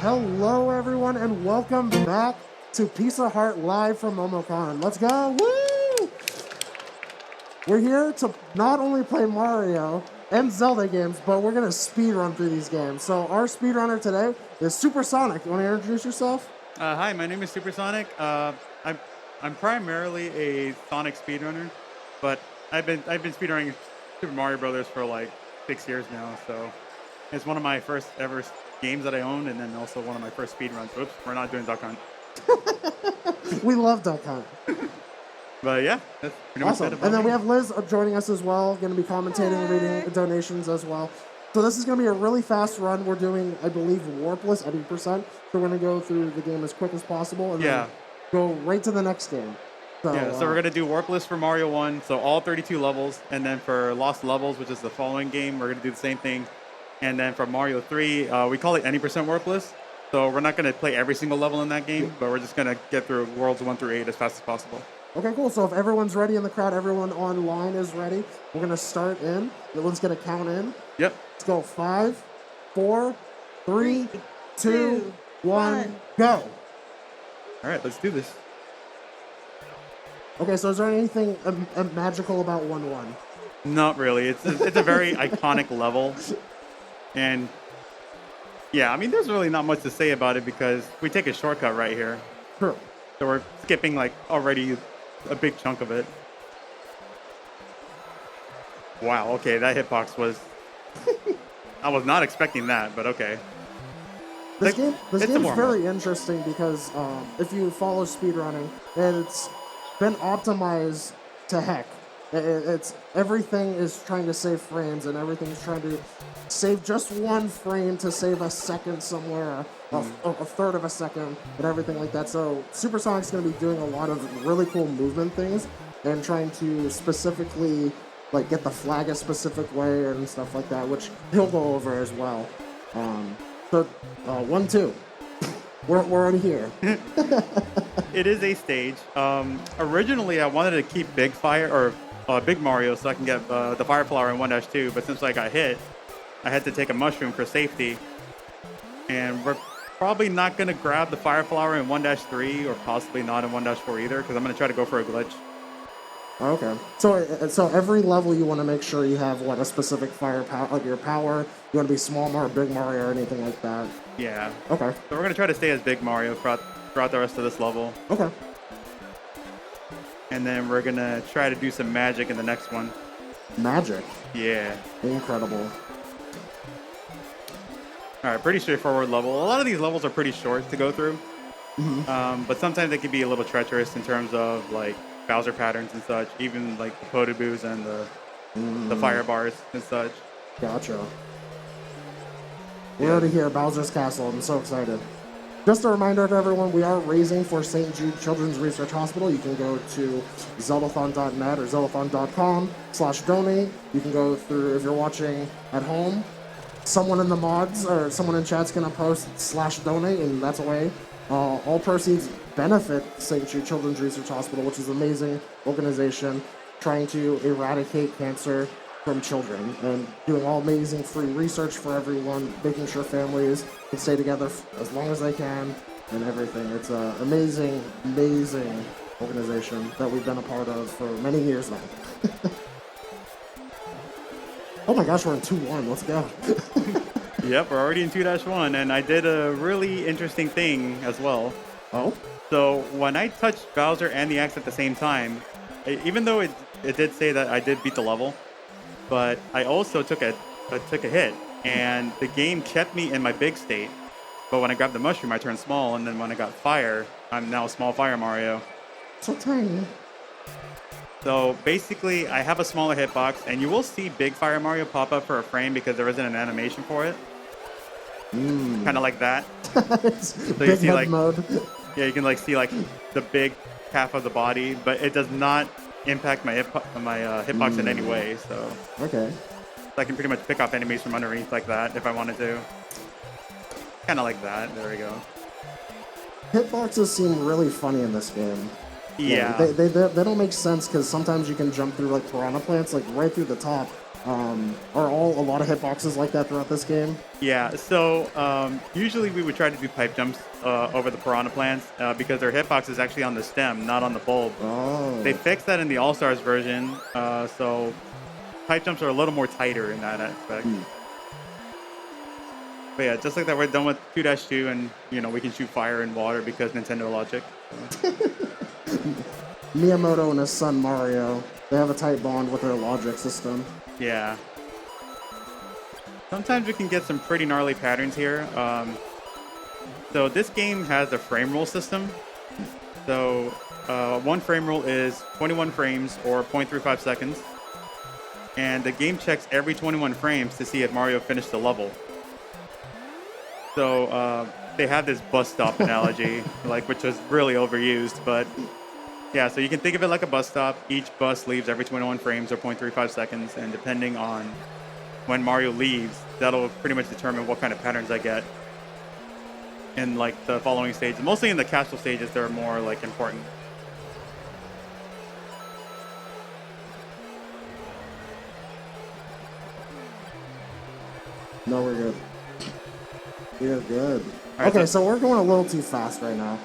Hello, everyone, and welcome back to Piece of Heart live from MomoCon. Let's go! Woo! We're here to not only play Mario and Zelda games, but we're gonna speed run through these games. So our speedrunner today is Supersonic. You want to introduce yourself? Hi, my name is Supersonic. I'm primarily a Sonic speedrunner, but I've been speedrunning Super Mario Brothers for like 6 years now. So it's one of my first ever games that I owned, and then also one of my first speedruns. Oops, we're not doing Duck Hunt. We love Duck Hunt. But yeah, that's pretty much it. And then we have Liz joining us as well, going to be commentating and reading donations as well. So this is going to be a really fast run. We're doing, I believe, Warpless at 8%. So we're going to go through the game as quick as possible and then go right to the next game. So we're going to do Warpless for Mario 1, so all 32 levels. And then for Lost Levels, which is the following game, we're going to do the same thing. And then for Mario 3, we call it any percent Warpless. So we're not going to play every single level in that game, but we're just going to get through Worlds 1 through 8 as fast as possible. Okay, cool. So if everyone's ready in the crowd, everyone online is ready, we're going to start in. Everyone's going to count in. Yep. Let's go. 5, 4, 3, 2, 1, go. All right, let's do this. Okay, so is there anything magical about 1-1? Not really. It's a very iconic level. And yeah, I mean, there's really not much to say about it because we take a shortcut right here. True. So we're skipping like already a big chunk of it. Wow, okay, that hitbox was... I was not expecting that, but okay. This game's very interesting because if you follow speedrunning, it's been optimized to heck. It's everything is trying to save frames, and everything's trying to save just one frame to save a second somewhere, a third of a second, and everything like that. So Supersonic's going to be doing a lot of really cool movement things and trying to specifically like get the flag a specific way and stuff like that, which he'll go over as well. 1-2. We're already here. It is a stage. Originally, I wanted to keep Big Mario so I can get the Fire Flower in 1-2, but since I got hit, I had to take a mushroom for safety. And we're probably not going to grab the Fire Flower in 1-3 or possibly not in 1-4 either, because I'm going to try to go for a glitch. Okay. So every level you want to make sure you have a specific fire power, like your power. You want to be small Mario, big Mario, or anything like that. Yeah. Okay. So we're going to try to stay as Big Mario throughout the rest of this level. Okay. And then we're going to try to do some magic in the next one. Magic? Yeah. Incredible. All right, pretty straightforward level. A lot of these levels are pretty short to go through. Mm-hmm. But sometimes they can be a little treacherous in terms of like Bowser patterns and such, even like the Podoboos and the fire bars and such. Gotcha. We're already here, Bowser's Castle. I'm so excited. Just a reminder to everyone, we are raising for St. Jude Children's Research Hospital. You can go to Zeldathon.net or Zeldathon.com/donate. You can go through, if you're watching at home, someone in the mods or someone in chat's going to post /donate, and that's a way. All proceeds benefit St. Jude Children's Research Hospital, which is an amazing organization trying to eradicate cancer from children and doing all amazing free research for everyone, making sure families can stay together as long as they can and everything. It's an amazing, amazing organization that we've been a part of for many years now. Oh my gosh, we're in 2-1. Let's go. Yep, we're already in 2-1, and I did a really interesting thing as well. Oh? So when I touched Bowser and the axe at the same time, even though it did say that I did beat the level, but I also took a hit, and the game kept me in my big state. But when I grabbed the mushroom, I turned small, and then when I got fire, I'm now small Fire Mario. So tiny. So basically, I have a smaller hitbox, and you will see Big Fire Mario pop up for a frame because there isn't an animation for it. Kind of like that. So you see like mode. Yeah, you can like see like the big half of the body, but it does not impact my hitbox in any way. So okay, I can pretty much pick off enemies from underneath like that if I wanted to. Kind of like that. There we go. Hitboxes seem really funny in this game. Yeah. They don't make sense because sometimes you can jump through like piranha plants like right through the top, Are all a lot of hitboxes like that throughout this game? Yeah, so usually we would try to do pipe jumps over the piranha plants because their hitbox is actually on the stem, not on the bulb. Oh. They fixed that in the All-Stars version, so pipe jumps are a little more tighter in that aspect. But yeah, just like that, we're done with 2-2, and we can shoot fire and water because Nintendo logic. Miyamoto and his son Mario, they have a tight bond with their logic system. Yeah. Sometimes we can get some pretty gnarly patterns here. So this game has a frame rule system. So one frame rule is 21 frames or 0.35 seconds. And the game checks every 21 frames to see if Mario finished the level. So they have this bus stop analogy, which was really overused, but yeah, so you can think of it like a bus stop. Each bus leaves every 21 frames or 0.35 seconds, and depending on when Mario leaves, that'll pretty much determine what kind of patterns I get in the following stages. Mostly in the castle stages, they're more important. No, we're good. We're good. Right, okay, so we're going a little too fast right now.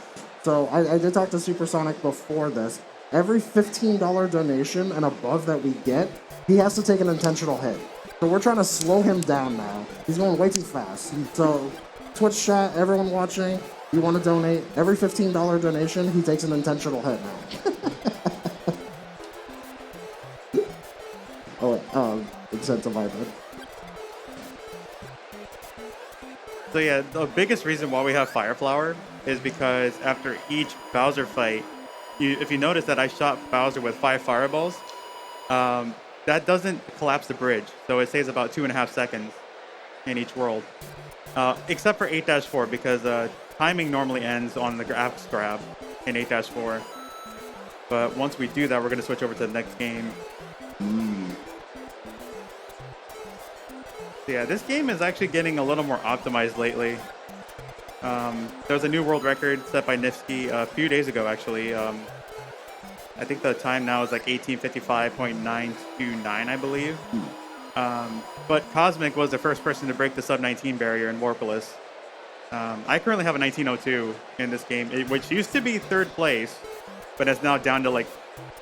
So I did talk to Supersonic before this. Every $15 donation and above that we get, he has to take an intentional hit. So we're trying to slow him down now. He's going way too fast. So Twitch chat, everyone watching, you want to donate, every $15 donation, he takes an intentional hit now. Incentivized. So yeah, the biggest reason why we have Fire Flower is because after each Bowser fight, if you notice that I shot Bowser with 5 fireballs, that doesn't collapse the bridge. So it saves about 2.5 seconds in each world. Except for 8-4, because timing normally ends on the axe grab in 8-4. But once we do that, we're going to switch over to the next game. So yeah, this game is actually getting a little more optimized lately. There was a new world record set by Nifsky a few days ago, actually. I think the time now is 1855.929, I believe. But Cosmic was the first person to break the sub-19 barrier in Warpless. I currently have a 1902 in this game, which used to be 3rd place, but it's now down to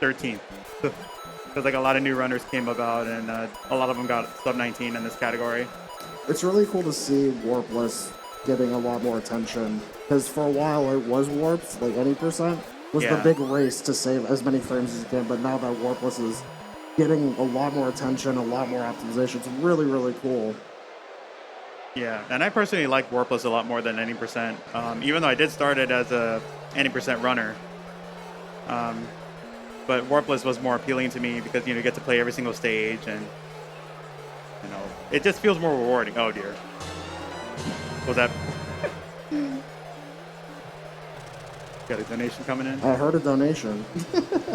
13th. Because a lot of new runners came about, and a lot of them got sub-19 in this category. It's really cool to see Warpless getting a lot more attention, because for a while it was Warps, any percent was the big race to save as many frames as you can, but now that Warpless is getting a lot more attention, a lot more optimization, it's really, really cool. Yeah, and I personally like Warpless a lot more than any percent, even though I did start it as a any percent runner. But Warpless was more appealing to me because you get to play every single stage, and it just feels more rewarding. Oh dear, was that? Got a donation coming in? I heard a donation.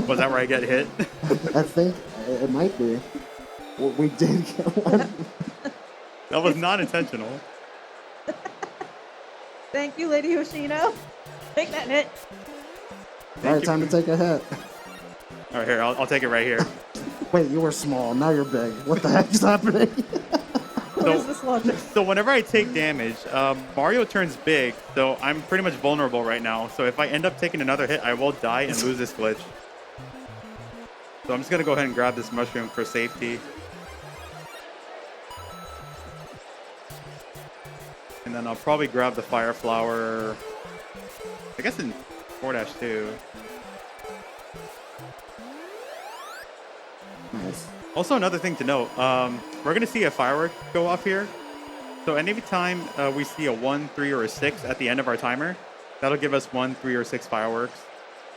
Was that where I get hit? I think it might be. We did get one. That was not intentional. Thank you, Lady Hoshino. Take that hit. All right, time to take a hit. All right, here, I'll take it right here. Wait, you were small, now you're big. What the heck is happening? What is this logic? So whenever I take damage, Mario turns big, so I'm pretty much vulnerable right now. So if I end up taking another hit, I will die and lose this glitch. So I'm just going to go ahead and grab this mushroom for safety. And then I'll probably grab the Fire Flower, I guess in 4-2. Nice. Also, another thing to note, we're going to see a firework go off here. So any time we see a 1, 3, or a 6 at the end of our timer, that'll give us 1, 3, or 6 fireworks,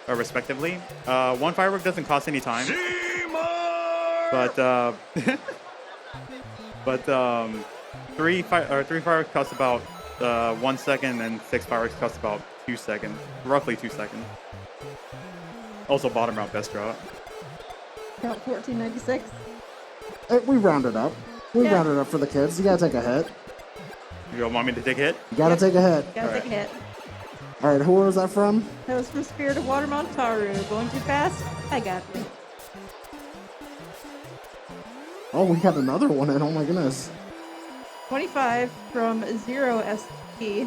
respectively. 1 firework doesn't cost any time. But 3 fireworks cost about 1 second, and 6 fireworks cost about 2 seconds, roughly 2 seconds. Also, bottom route, best route. Count 1496. We rounded up. We rounded up for the kids. You gotta take a hit. You don't want me to take a hit? You gotta take a hit. Gotta take a hit. All right, who was that from? That was from Spirit of Water Montaru. Going too fast? I got you. Oh, we got another one in. Oh my goodness. 25 from Zero ST.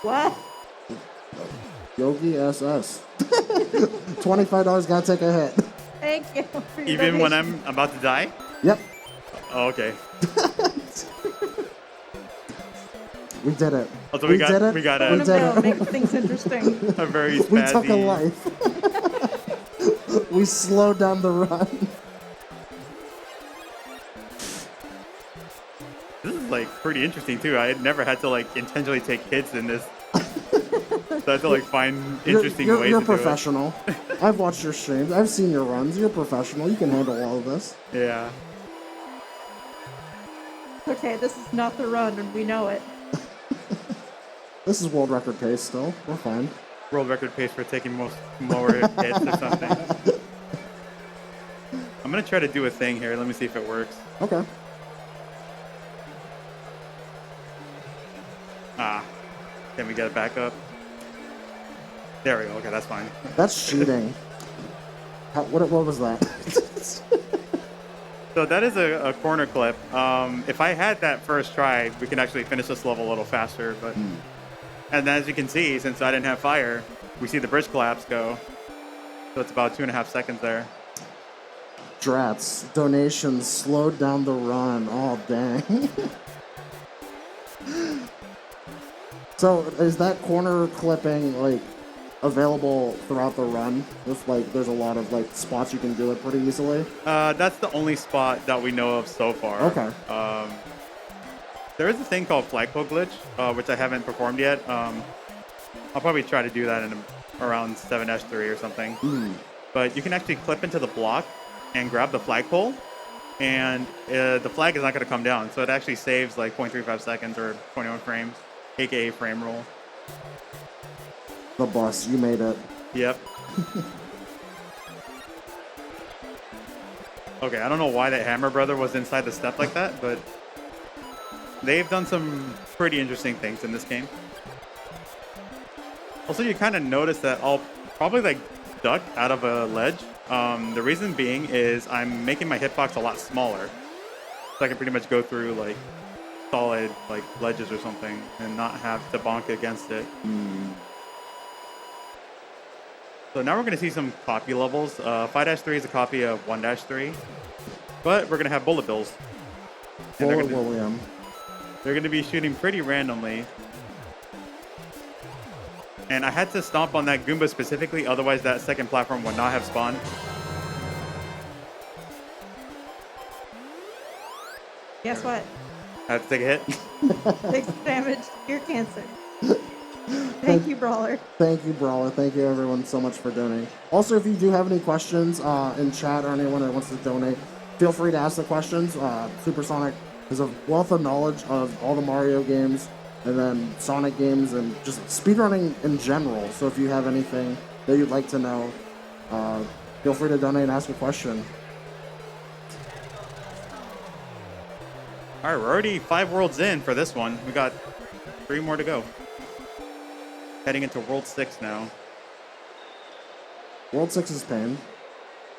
What? Yogi SS. $25 gotta take a hit. Thank you. For your Even when donation. I'm about to die? Yep. Oh, okay. We did it. Also, we got did it. we got Let we him did go. it. Make things interesting. a very spazzy. We took a life. We slowed down the run. This is like pretty interesting too. I had never had to like intentionally take hits in this. So I had to like find interesting ways You're to professional. I've watched your streams. I've seen your runs. You're professional. You can handle all of this. do it. Yeah. Okay, this is not the run, and we know it. This is world record pace still. We're fine. World record pace for taking more hits or something. I'm gonna try to do a thing here. Let me see if it works. Okay. Can we get it back up? There we go. Okay, that's fine. That's cheating. What was that? So that is a corner clip. If I had that first try, we can actually finish this level a little faster. But and as you can see, since I didn't have fire, we see the bridge collapse go. So it's about 2.5 seconds there. Drats. Donations slowed down the run. Oh, dang. So is that corner clipping like available throughout the run? If like there's a lot of like spots you can do it pretty easily. That's the only spot that we know of so far. Okay. There is a thing called flagpole glitch, which I haven't performed yet. I'll probably try to do that in around 7-3 or something. But you can actually clip into the block and grab the flagpole, and the flag is not going to come down. So it actually saves like 0.35 seconds or 21 frames, aka frame roll. The bus, you made it. Yep. Okay, I don't know why that Hammer Brother was inside the step like that, but they've done some pretty interesting things in this game. Also, you kind of notice that I'll probably like duck out of a ledge. The reason being is I'm making my hitbox a lot smaller, so I can pretty much go through like solid like ledges or something and not have to bonk against it. So now we're going to see some copy levels. 5-3 is a copy of 1-3, but we're going to have bullet bills. And Bullet William. they're going to be shooting pretty randomly. And I had to stomp on that Goomba specifically, otherwise that second platform would not have spawned. Guess what? I had to take a hit. Takes damage. Cure cancer. Thank you, Brawler. Thank you, Brawler. Thank you, everyone, so much for donating. Also, if you do have any questions in chat or anyone that wants to donate, feel free to ask the questions. Supersonic has a wealth of knowledge of all the Mario games and then Sonic games and just speedrunning in general. So if you have anything that you'd like to know, feel free to donate and ask a question. All right, we're already 5 worlds in for this one. We got 3 more to go. Heading into World 6 now. World 6 is pain.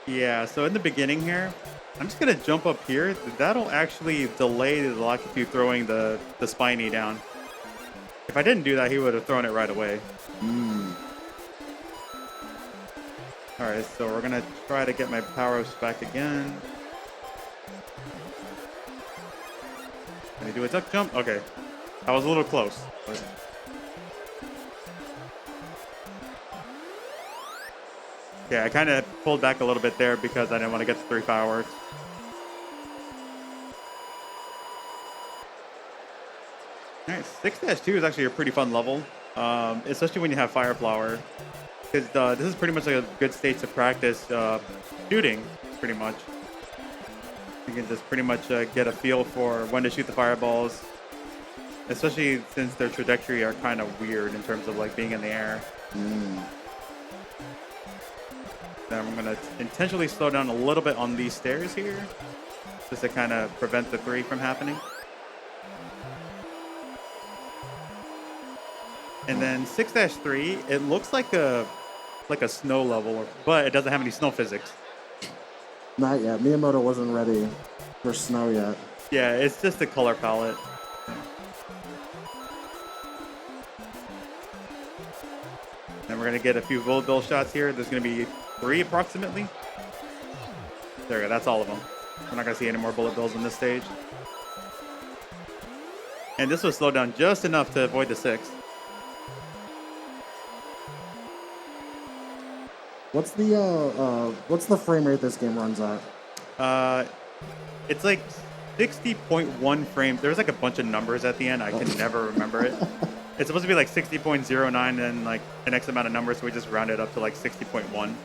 Yeah, so in the beginning here, I'm just going to jump up here. That'll actually delay the Lockitude throwing the Spiny down. If I didn't do that, he would have thrown it right away. All right, so we're going to try to get my power-ups back again. Can I do a duck jump? Okay. I was a little close. But... yeah, I kind of pulled back a little bit there because I didn't want to get the 3 fireworks. All right, 6-2 is actually a pretty fun level, especially when you have Fire Flower. Because this is pretty much like a good stage to practice shooting, pretty much. You can just pretty much get a feel for when to shoot the fireballs, especially since their trajectory are kind of weird in terms of like being in the air. Then I'm going to intentionally slow down a little bit on these stairs here, just to kind of prevent the 3 from happening. And then 6-3, it looks like a snow level, but it doesn't have any snow physics. Not yet. Miyamoto wasn't ready for snow yet. Yeah, it's just a color palette. Then we're gonna get a few bullet bill shots here. There's gonna be 3 approximately. There we go. That's all of them. We're not gonna see any more bullet bills in this stage. And this will slow down just enough to avoid the 6. What's the frame rate this game runs at? It's like 60.1 frames. There's like a bunch of numbers at the end. I can never remember it. It's supposed to be like 60.09 and like an X amount of numbers, so we just round it up to like 60.1.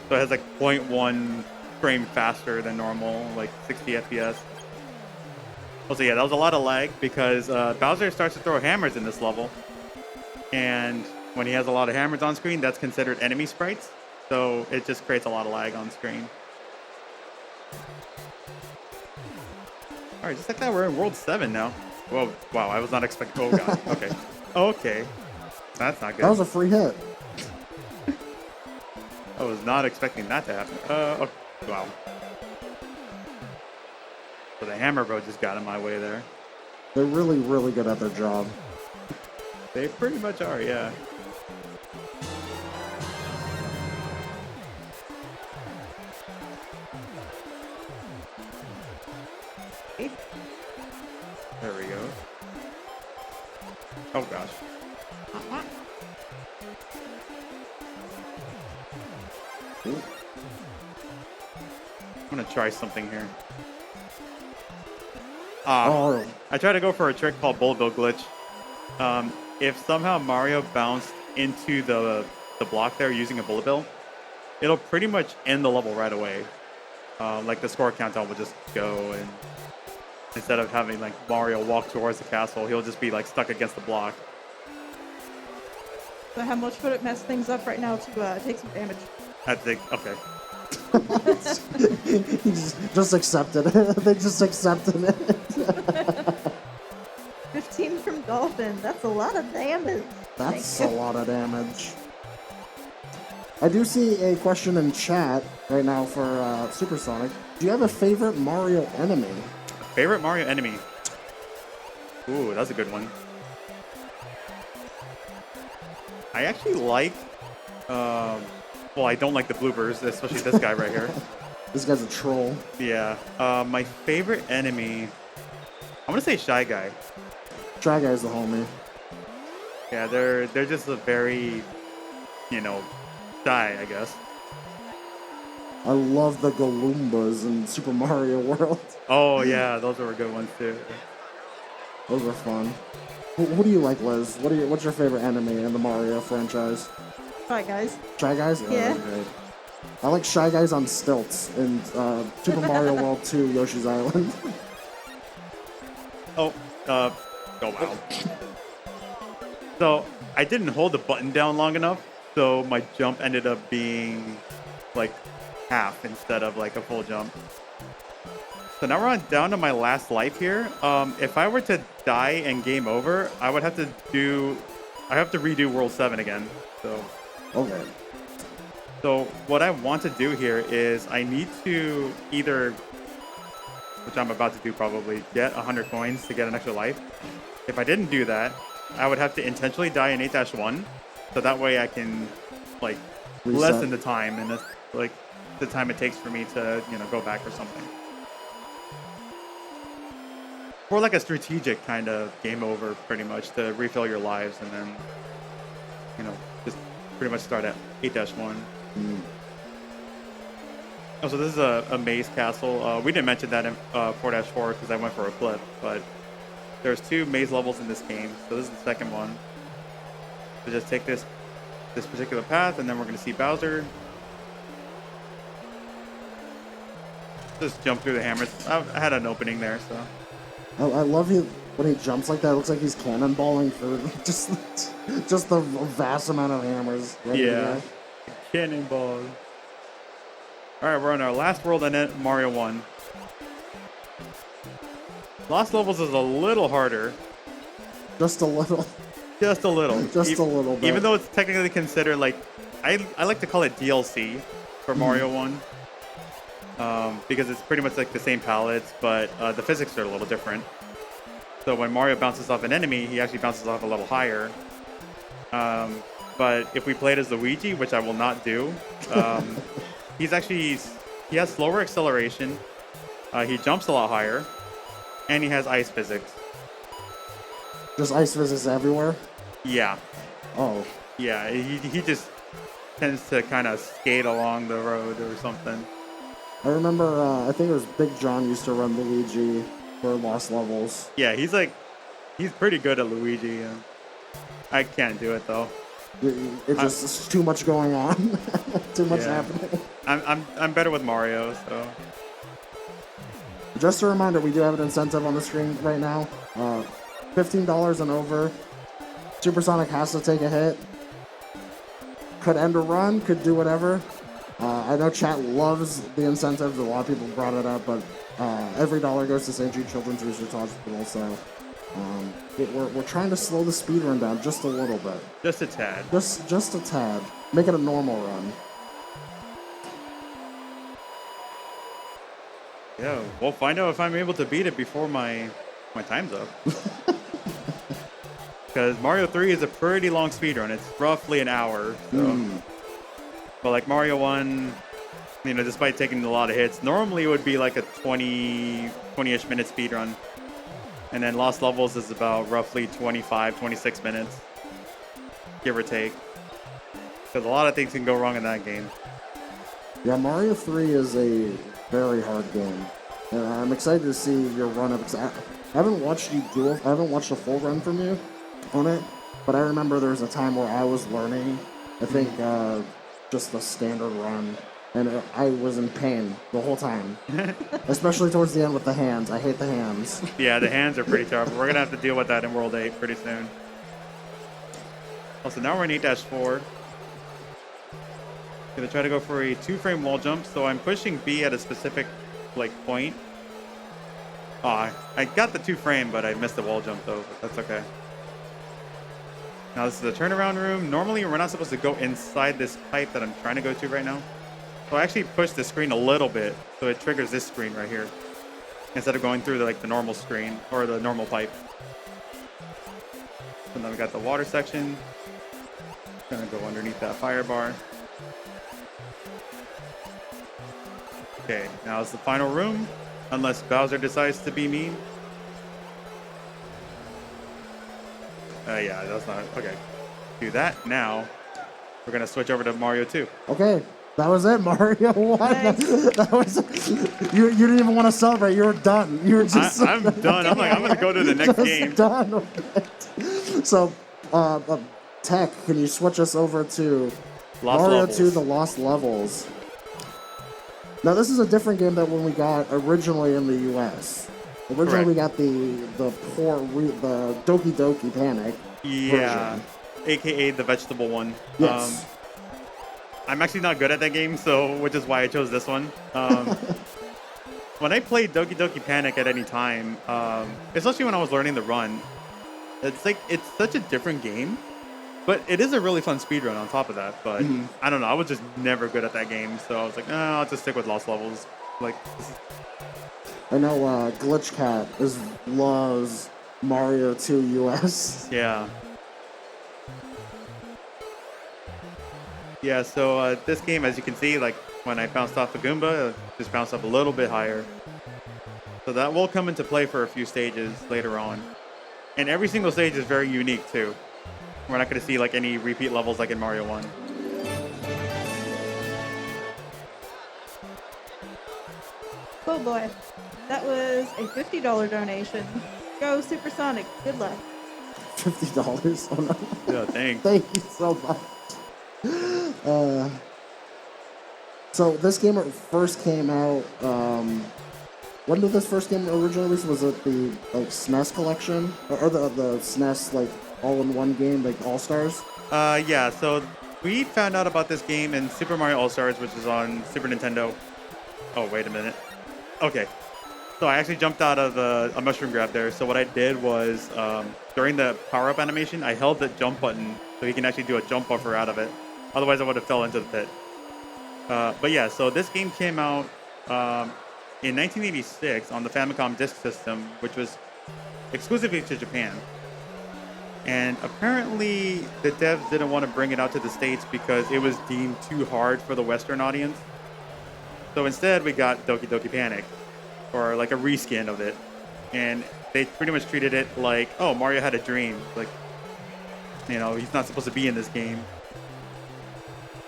So it has like 0.1 frame faster than normal, like 60 FPS. Also, yeah, that was a lot of lag because Bowser starts to throw hammers in this level. And when he has a lot of hammers on screen, that's considered enemy sprites. So it just creates a lot of lag on screen. All right, just like that, we're in World 7 now. Whoa, wow, I was not expecting. Oh, God. Okay. Okay. That's not good. That was a free hit. I was not expecting that to happen. Oh, wow. So the hammer bro just got in my way there. They're really, really good at their job. They pretty much are, yeah. There we go. Oh gosh. Ooh. I'm gonna try something here. Oh. I tried to go for a trick called Bullet Bill Glitch. If somehow Mario bounced into the block there using a Bullet Bill, it'll pretty much end the level right away. Like the score countdown will just go, and instead of having like Mario walk towards the castle, he'll just be like stuck against the block. So how much would it mess things up right now to take some damage? I think, okay. just accepted it. They just accepted it. 15 from Dolphin. That's a lot of damage. That's a lot of damage. I do see a question in chat right now for Supersonic. Do you have a favorite Mario enemy? Favorite Mario enemy? Ooh, that's a good one. I actually like, well, I don't like the bloopers, especially this guy right here. This guy's a troll. Yeah. My favorite enemy, I'm gonna say Shy Guy. Shy Guy's the homie. Yeah, they're just a very, shy, I guess. I love the Galoombas in Super Mario World. Oh yeah, those were good ones too. Those are fun. Who do you like, Liz? What's your favorite enemy in the Mario franchise? Bye, guys. Shy Guys? Yeah. Great. I like Shy Guys on stilts in Super Mario World 2 Yoshi's Island. Oh wow. So I didn't hold the button down long enough, so my jump ended up being like half instead of like a full jump. So now we're down to my last life here. If I were to die and game over, I have to redo World 7 again. So Okay. So what I want to do here is I need to either, which I'm about to do probably, get 100 coins to get an extra life. If I didn't do that, I would have to intentionally die in 8-1, so that way I can like Reset. lessen the time and like the time it takes for me to go back or something. Or like a strategic kind of game over, pretty much, to refill your lives and then just pretty much start at 8-1. Oh, so this is a maze castle. We didn't mention that in 4-4 because I went for a clip, but there's 2 maze levels in this game. So this is the second one. So just take this particular path, and then we're going to see Bowser. Just jump through the hammers. I had an opening there, so. I love you when he jumps like that. It looks like he's cannonballing for just the vast amount of hammers. Yeah, cannonball. All right, we're on our last world in it, Mario 1. Lost levels is a little harder. Just a little. Just a little. Just a little bit. Even though it's technically considered like, I like to call it DLC for Mario 1. because it's pretty much like the same palettes, but the physics are a little different. So when Mario bounces off an enemy, he actually bounces off a level higher. But if we played as Luigi, which I will not do, he has slower acceleration. He jumps a lot higher, and he has ice physics. Just ice physics everywhere? Yeah. Oh. Yeah, he just tends to kind of skate along the road or something. I remember, I think it was Big John used to run Luigi for Lost Levels. Yeah, he's pretty good at Luigi. I can't do it though. It's too much going on. Too much happening. I'm better with Mario, so. Just a reminder, we do have an incentive on the screen right now. $15 and over. Supersonic has to take a hit. Could end a run, could do whatever. I know chat loves the incentives. A lot of people brought it up, but every dollar goes to St. Jude Children's Research Hospital, so we're trying to slow the speedrun down just a little bit. Just a tad. Just a tad. Make it a normal run. Yeah, we'll find out if I'm able to beat it before my time's up. Because Mario 3 is a pretty long speedrun. It's roughly an hour. So. But like Mario 1, despite taking a lot of hits, normally it would be like a 20-ish minute speedrun. And then Lost Levels is about roughly 25, 26 minutes, give or take. Because a lot of things can go wrong in that game. Yeah, Mario 3 is a very hard game. And I'm excited to see your run up. I haven't watched you do it. I haven't watched a full run from you on it. But I remember there was a time where I was learning, I think, just the standard run. And I was in pain the whole time. Especially towards the end with the hands. I hate the hands. Yeah, the hands are pretty tough. We're going to have to deal with that in World 8 pretty soon. Also, now we're in 8-4. Gonna try to go for a 2-frame wall jump, so I'm pushing B at a specific point. Oh, I got the 2-frame, but I missed the wall jump though, but that's okay. Now this is the turnaround room. Normally we're not supposed to go inside this pipe that I'm trying to go to right now. So I actually pushed the screen a little bit, so it triggers this screen right here. Instead of going through the normal screen, or the normal pipe. And then we got the water section. Gonna go underneath that fire bar. Okay, now it's the final room, unless Bowser decides to be mean. Yeah, that's not okay. Do that now. We're gonna switch over to Mario 2. Okay, that was it, Mario 1. Nice. That was you didn't even want to celebrate. You were done. You were just. I'm done. I'm gonna go to the next game. Done. Okay. So, Tech, can you switch us over to Mario 2: The Lost Levels? Now, this is a different game than when we got originally in the U.S. Originally, we got the Doki Doki Panic version. AKA the vegetable one. Yes. I'm actually not good at that game, which is why I chose this one. When I played Doki Doki Panic at any time, especially when I was learning the run, it's such a different game. But it is a really fun speedrun on top of that. But I don't know. I was just never good at that game. So I was like, I'll just stick with Lost Levels. I know Glitch Cat loves Mario 2 US. Yeah. Yeah, so this game, as you can see, when I bounced off the Goomba, it just bounced up a little bit higher. So that will come into play for a few stages later on. And every single stage is very unique, too. We're not going to see any repeat levels like in Mario 1. Oh boy. That was a $50 donation. Go Supersonic. Good luck. $50? Oh no. Yeah, thanks. Thank you so much. So this game first came out, when did this first game originally release? Was it the SNES collection? Or the SNES all-in-one game, All-Stars? Yeah, so we found out about this game in Super Mario All-Stars, which is on Super Nintendo. Oh, wait a minute. Okay. So I actually jumped out of a mushroom grab there. So what I did was, during the power-up animation, I held the jump button so he can actually do a jump buffer out of it. Otherwise, I would have fell into the pit. But yeah, so this game came out in 1986 on the Famicom Disk System, which was exclusively to Japan. And apparently the devs didn't want to bring it out to the States because it was deemed too hard for the Western audience. So instead we got Doki Doki Panic, or like a reskin of it. And they pretty much treated it like, oh, Mario had a dream. Like, you know, he's not supposed to be in this game.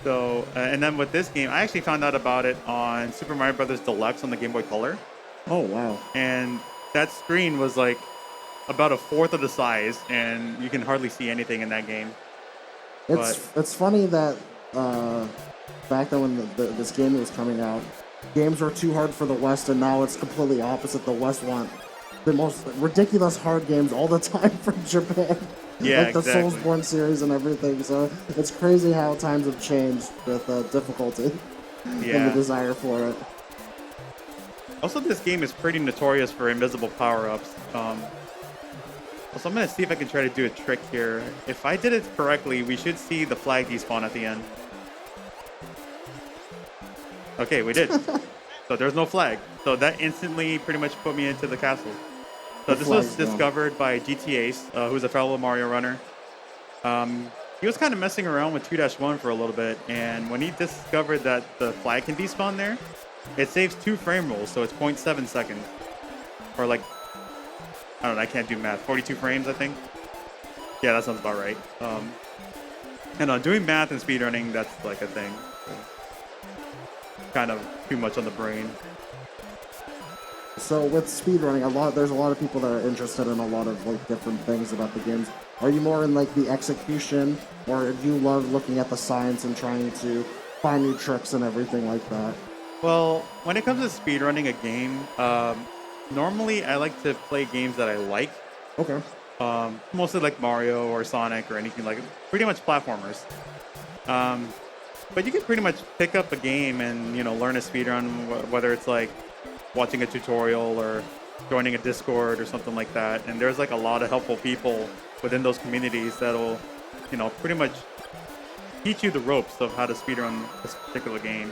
So, and then with this game, I actually found out about it on Super Mario Brothers Deluxe on the Game Boy Color. Oh, wow. And that screen was like about a fourth of the size, and you can hardly see anything in that game. It's funny that back then when this game was coming out, games were too hard for the West, and now it's completely opposite. The West want the most ridiculous hard games all the time from Japan. Yeah, like the exactly. Soulsborne series and everything. So it's crazy how times have changed with difficulty and the desire for it. Also, this game is pretty notorious for invisible power-ups. Also, I'm going to see if I can try to do a trick here. If I did it correctly, we should see the flag despawn at the end. Okay, we did. So there's no flag. So that instantly pretty much put me into the castle. So this was discovered by GTAce, who's a fellow Mario runner. He was kind of messing around with 2-1 for a little bit, and when he discovered that the flag can despawn there, it saves 2 frame rolls, so it's 0.7 seconds. Or like, I don't know, I can't do math. 42 frames, I think? Yeah, that sounds about right. And doing math and speedrunning, that's like a thing. So, kind of too much on the brain. So with speedrunning, there's a lot of people that are interested in a lot of like different things about the games. Are you more in like the execution, or do you love looking at the science and trying to find new tricks and everything like that? Well, when it comes to speedrunning a game, normally I like to play games that I like. Okay. Mostly like Mario or Sonic or anything like pretty much platformers. But you can pretty much pick up a game and, you know, learn a speedrun, whether it's like watching a tutorial or joining a Discord or something like that. And there's like a lot of helpful people within those communities that'll, you know, pretty much teach you the ropes of how to speedrun this particular game.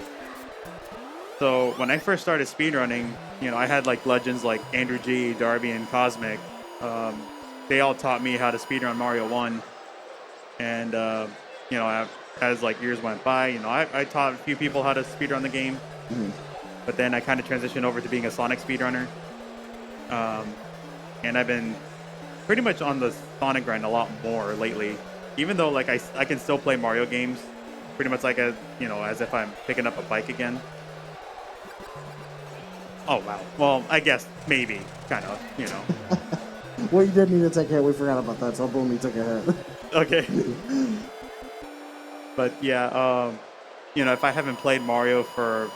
So when I first started speedrunning, you know, I had like legends like Andrew G, Darby, and Cosmic. They all taught me how to speedrun Mario 1. And, you know, as like years went by, you know, I taught a few people how to speedrun the game. Mm-hmm. But then I kind of transitioned over to being a Sonic speedrunner. And I've been pretty much on the Sonic grind a lot more lately. Even though like I can still play Mario games pretty much like you know, as if I'm picking up a bike again. Oh, wow. Well, I guess maybe, kind of, you know. Well, you did need to take a hit. We forgot about that, so boom, you took a hit. Okay. But yeah, you know, if I haven't played Mario for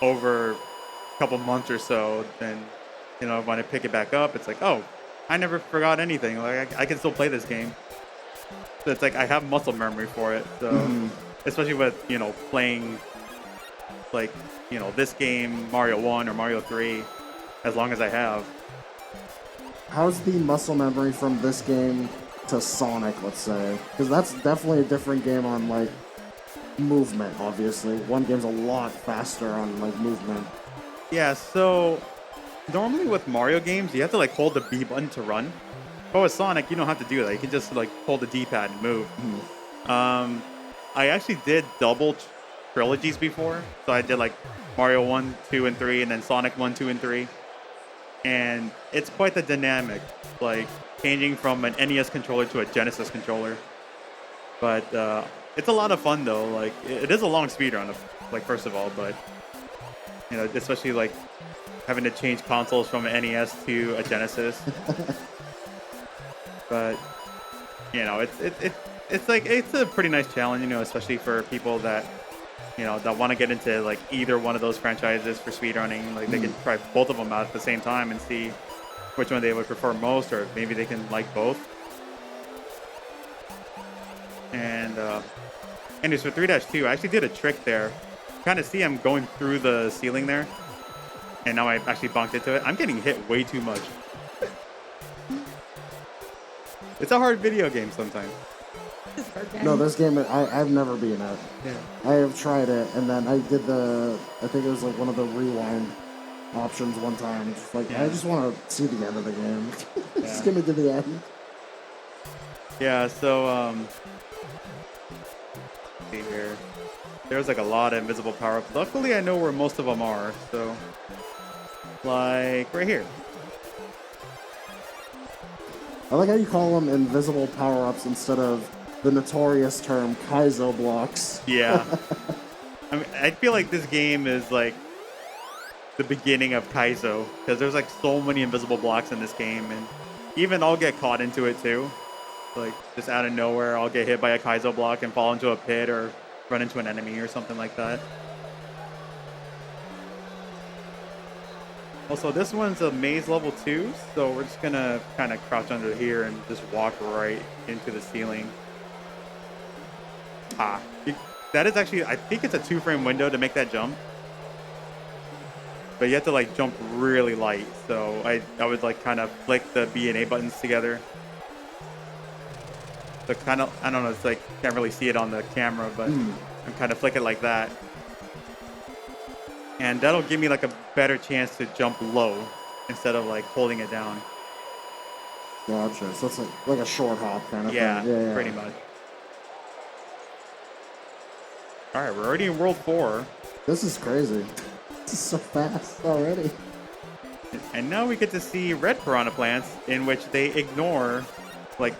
over a couple months or so, then, you know, when I pick it back up, it's like, oh, I never forgot anything. Like, I can still play this game. So it's like I have muscle memory for it. So, especially with, you know, playing, like, you know, this game, Mario 1 or Mario 3, as long as I have. How's the muscle memory from this game to Sonic, let's say? Because that's definitely a different game on, like, movement, obviously. One game's a lot faster on, like, movement. Yeah, so normally with Mario games, you have to, like, hold the B button to run. But with Sonic, you don't have to do that. You can just, like, hold the D-pad and move. I actually did double trilogies before. So I did, like, Mario 1, 2, and 3, and then Sonic 1, 2, and 3. And it's quite the dynamic, like changing from an NES controller to a Genesis controller. But it's a lot of fun though. Like it is a long speedrun, like first of all, but you know, especially like having to change consoles from an NES to a Genesis. But you know, it's like it's a pretty nice challenge, you know, especially for people that, you know, that want to get into like either one of those franchises for speedrunning. Like they can try both of them out at the same time and see which one they would prefer most, or maybe they can like both. And anyways, for 3-2, I actually did a trick there. Kind of see I'm going through the ceiling there, and now I actually bumped into it. I'm getting hit way too much. It's a hard video game sometimes. This hard game. No, this game, I've never beaten it. Yeah. I have tried it, and then I did I think it was like one of the rewind options one time. Just like, I just want to see the end of the game. Just give me to the end. Yeah, so, see here. There's like a lot of invisible power-ups. Luckily, I know where most of them are, so. Like, right here. I like how you call them invisible power-ups instead of the notorious term Kaizo blocks. Yeah. I mean, I feel like this game is like the beginning of Kaizo, because there's like so many invisible blocks in this game, and even I'll get caught into it too. Like, just out of nowhere, I'll get hit by a Kaizo block and fall into a pit or run into an enemy or something like that. Also, this one's a maze level 2, so we're just gonna kind of crouch under here and just walk right into the ceiling. That is actually, I think it's a 2-frame window to make that jump. But you have to like jump really light, so I would like kind of flick the B and A buttons together. So kind of, I don't know, it's like, can't really see it on the camera, but I'm kind of flick it like that. And that'll give me like a better chance to jump low instead of like holding it down. Gotcha. So it's like a short hop kind of thing. Yeah, pretty much. All right, we're already in World 4. This is crazy. This is so fast already. And now we get to see red piranha plants, in which they ignore like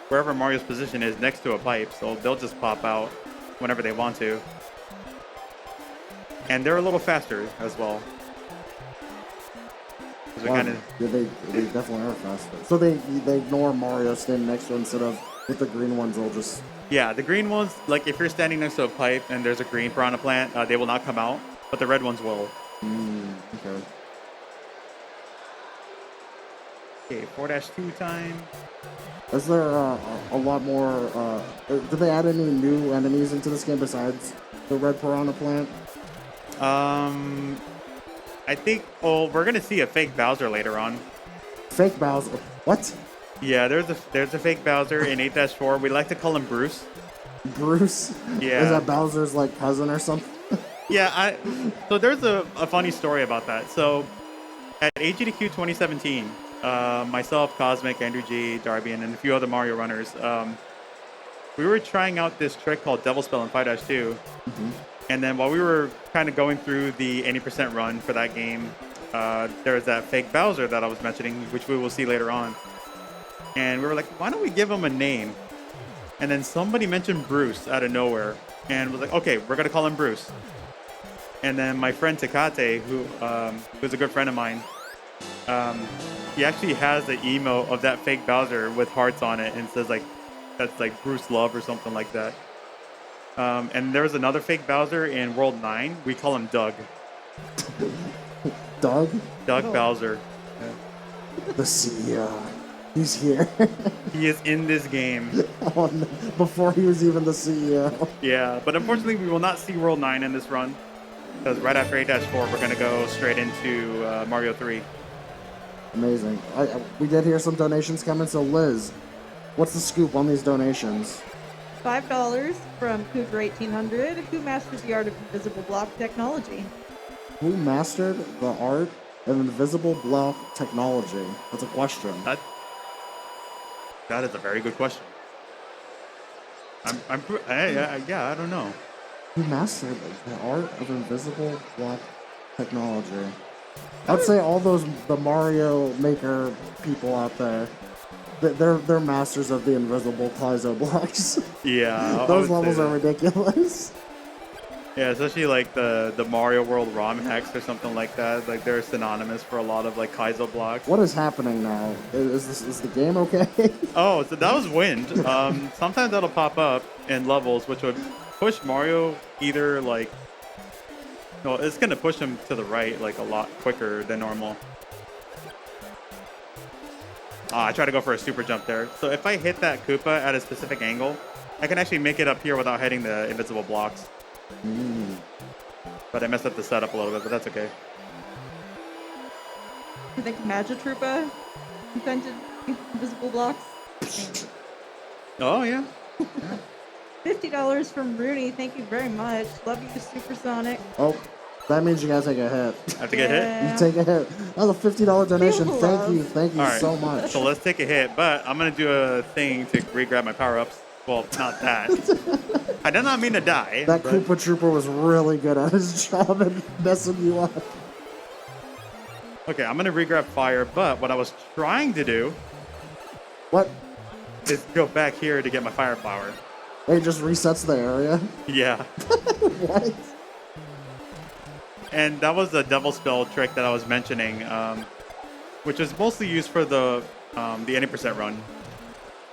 wherever Mario's position is next to a pipe, so they'll just pop out whenever they want to. And they're a little faster as well. Wow. They definitely are faster. So they ignore Mario standing next to it instead of with the green ones, they'll just... Yeah, the green ones, like if you're standing next to a pipe and there's a green piranha plant, they will not come out, but the red ones will. Okay. Okay, 4-2 time. Is there a lot more... did they add any new enemies into this game besides the red piranha plant? I think, well, we're gonna see a fake Bowser later on. Fake Bowser? What? Yeah, there's a fake Bowser in 8-4. We like to call him Bruce. Bruce? Yeah. Is that Bowser's like cousin or something? Yeah, so there's a funny story about that. So at AGDQ 2017, myself, Cosmic, Andrew G, Darby, and a few other Mario runners, we were trying out this trick called Devil Spell in 5-2. And then while we were kind of going through the 80% run for that game, there was that fake Bowser that I was mentioning, which we will see later on. And we were like, why don't we give him a name? And then somebody mentioned Bruce out of nowhere. And was like, okay, we're going to call him Bruce. And then my friend Takate, who's a good friend of mine, he actually has the emote of that fake Bowser with hearts on it and says like, that's like Bruce Love or something like that. And there was another fake Bowser in World 9. We call him Doug. Doug? Doug Bowser. The CEO. He's here. He is in this game. Oh, no. Before he was even the CEO. Yeah, but unfortunately we will not see World 9 in this run. Because right after 8-4, we're going to go straight into Mario 3. Amazing. We did hear some donations coming, so Liz, what's the scoop on these donations? $5 from Cougar1800, who mastered the art of invisible block technology. Who mastered the art of invisible block technology? That's a question. That is a very good question. I don't know. Who mastered the art of invisible block technology? I'd say all the Mario Maker people out there. They're masters of the invisible Kaizo blocks. Yeah. Those levels are ridiculous. Yeah, especially like the Mario World ROM hacks or something like that. Like they're synonymous for a lot of like Kaizo blocks. What is happening now? Is the game okay? Oh, so that was wind. Sometimes that'll pop up in levels, which would push Mario either like... No, it's going to push him to the right like a lot quicker than normal. I tried to go for a super jump there. So if I hit that Koopa at a specific angle, I can actually make it up here without hitting the invisible blocks. But I messed up the setup a little bit, but that's okay. You think Magitrupa invented invisible blocks? Oh, yeah. $50 from Rooney. Thank you very much. Love you, Supersonic. Oh, that means you gotta take a hit. I have to get hit? You take a hit. That was a $50 donation. Feel Thank you All right. so much. So let's take a hit, but I'm gonna do a thing to re-grab my power-ups. Well, not that. I did not mean to die. That Koopa Trooper was really good at his job and messing you up. Okay, I'm gonna re-grab fire, but what I was trying to do What? is go back here to get my fire flower. It just resets the area? Yeah. What? And that was the double spell trick that I was mentioning, which was mostly used for the 80% run.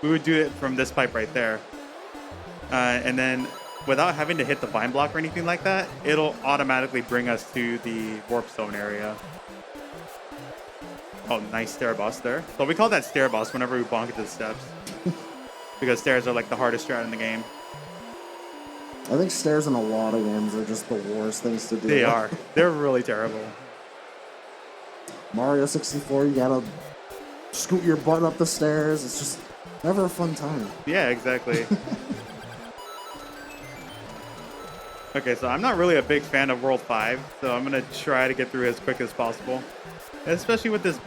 We would do it from this pipe right there. And then without having to hit the vine block or anything like that, it'll automatically bring us to the warp zone area. Oh, nice stair boss there. So we call that stair boss whenever we bonk into the steps. Because stairs are like the hardest strat in the game. I think stairs in a lot of games are just the worst things to do. They are. They're really terrible. Mario 64, you gotta scoot your butt up the stairs. It's just never a fun time. Yeah, exactly. Okay, so I'm not really a big fan of World 5, so I'm going to try to get through as quick as possible. Especially with this...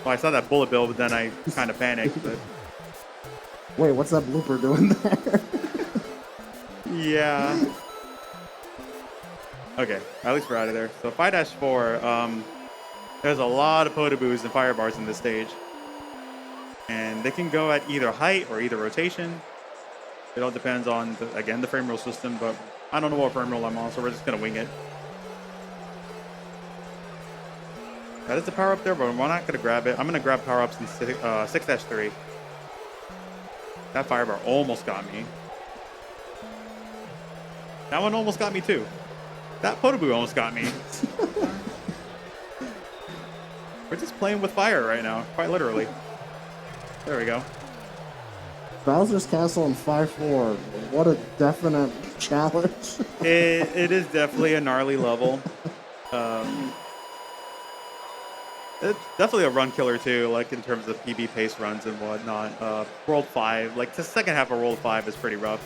Well, I saw that bullet bill, but then I kind of panicked. But... Wait, what's that blooper doing there? Yeah. Okay, at least we're out of there. So 5-4, there's a lot of Podoboos and fire bars in this stage. And they can go at either height or either rotation. It all depends on, again, the frame rule system, but I don't know what frame rule I'm on, so we're just going to wing it. That is the power up there, but we're not going to grab it. I'm going to grab power ups in 6-3. That firebar almost got me. That one almost got me too. That Podoboo almost got me. We're just playing with fire right now, quite literally. There we go. Bowser's Castle in 5-4. What a definite challenge. It is definitely a gnarly level. It's definitely a run killer too, like in terms of PB pace runs and whatnot. World 5, like the second half of World 5 is pretty rough.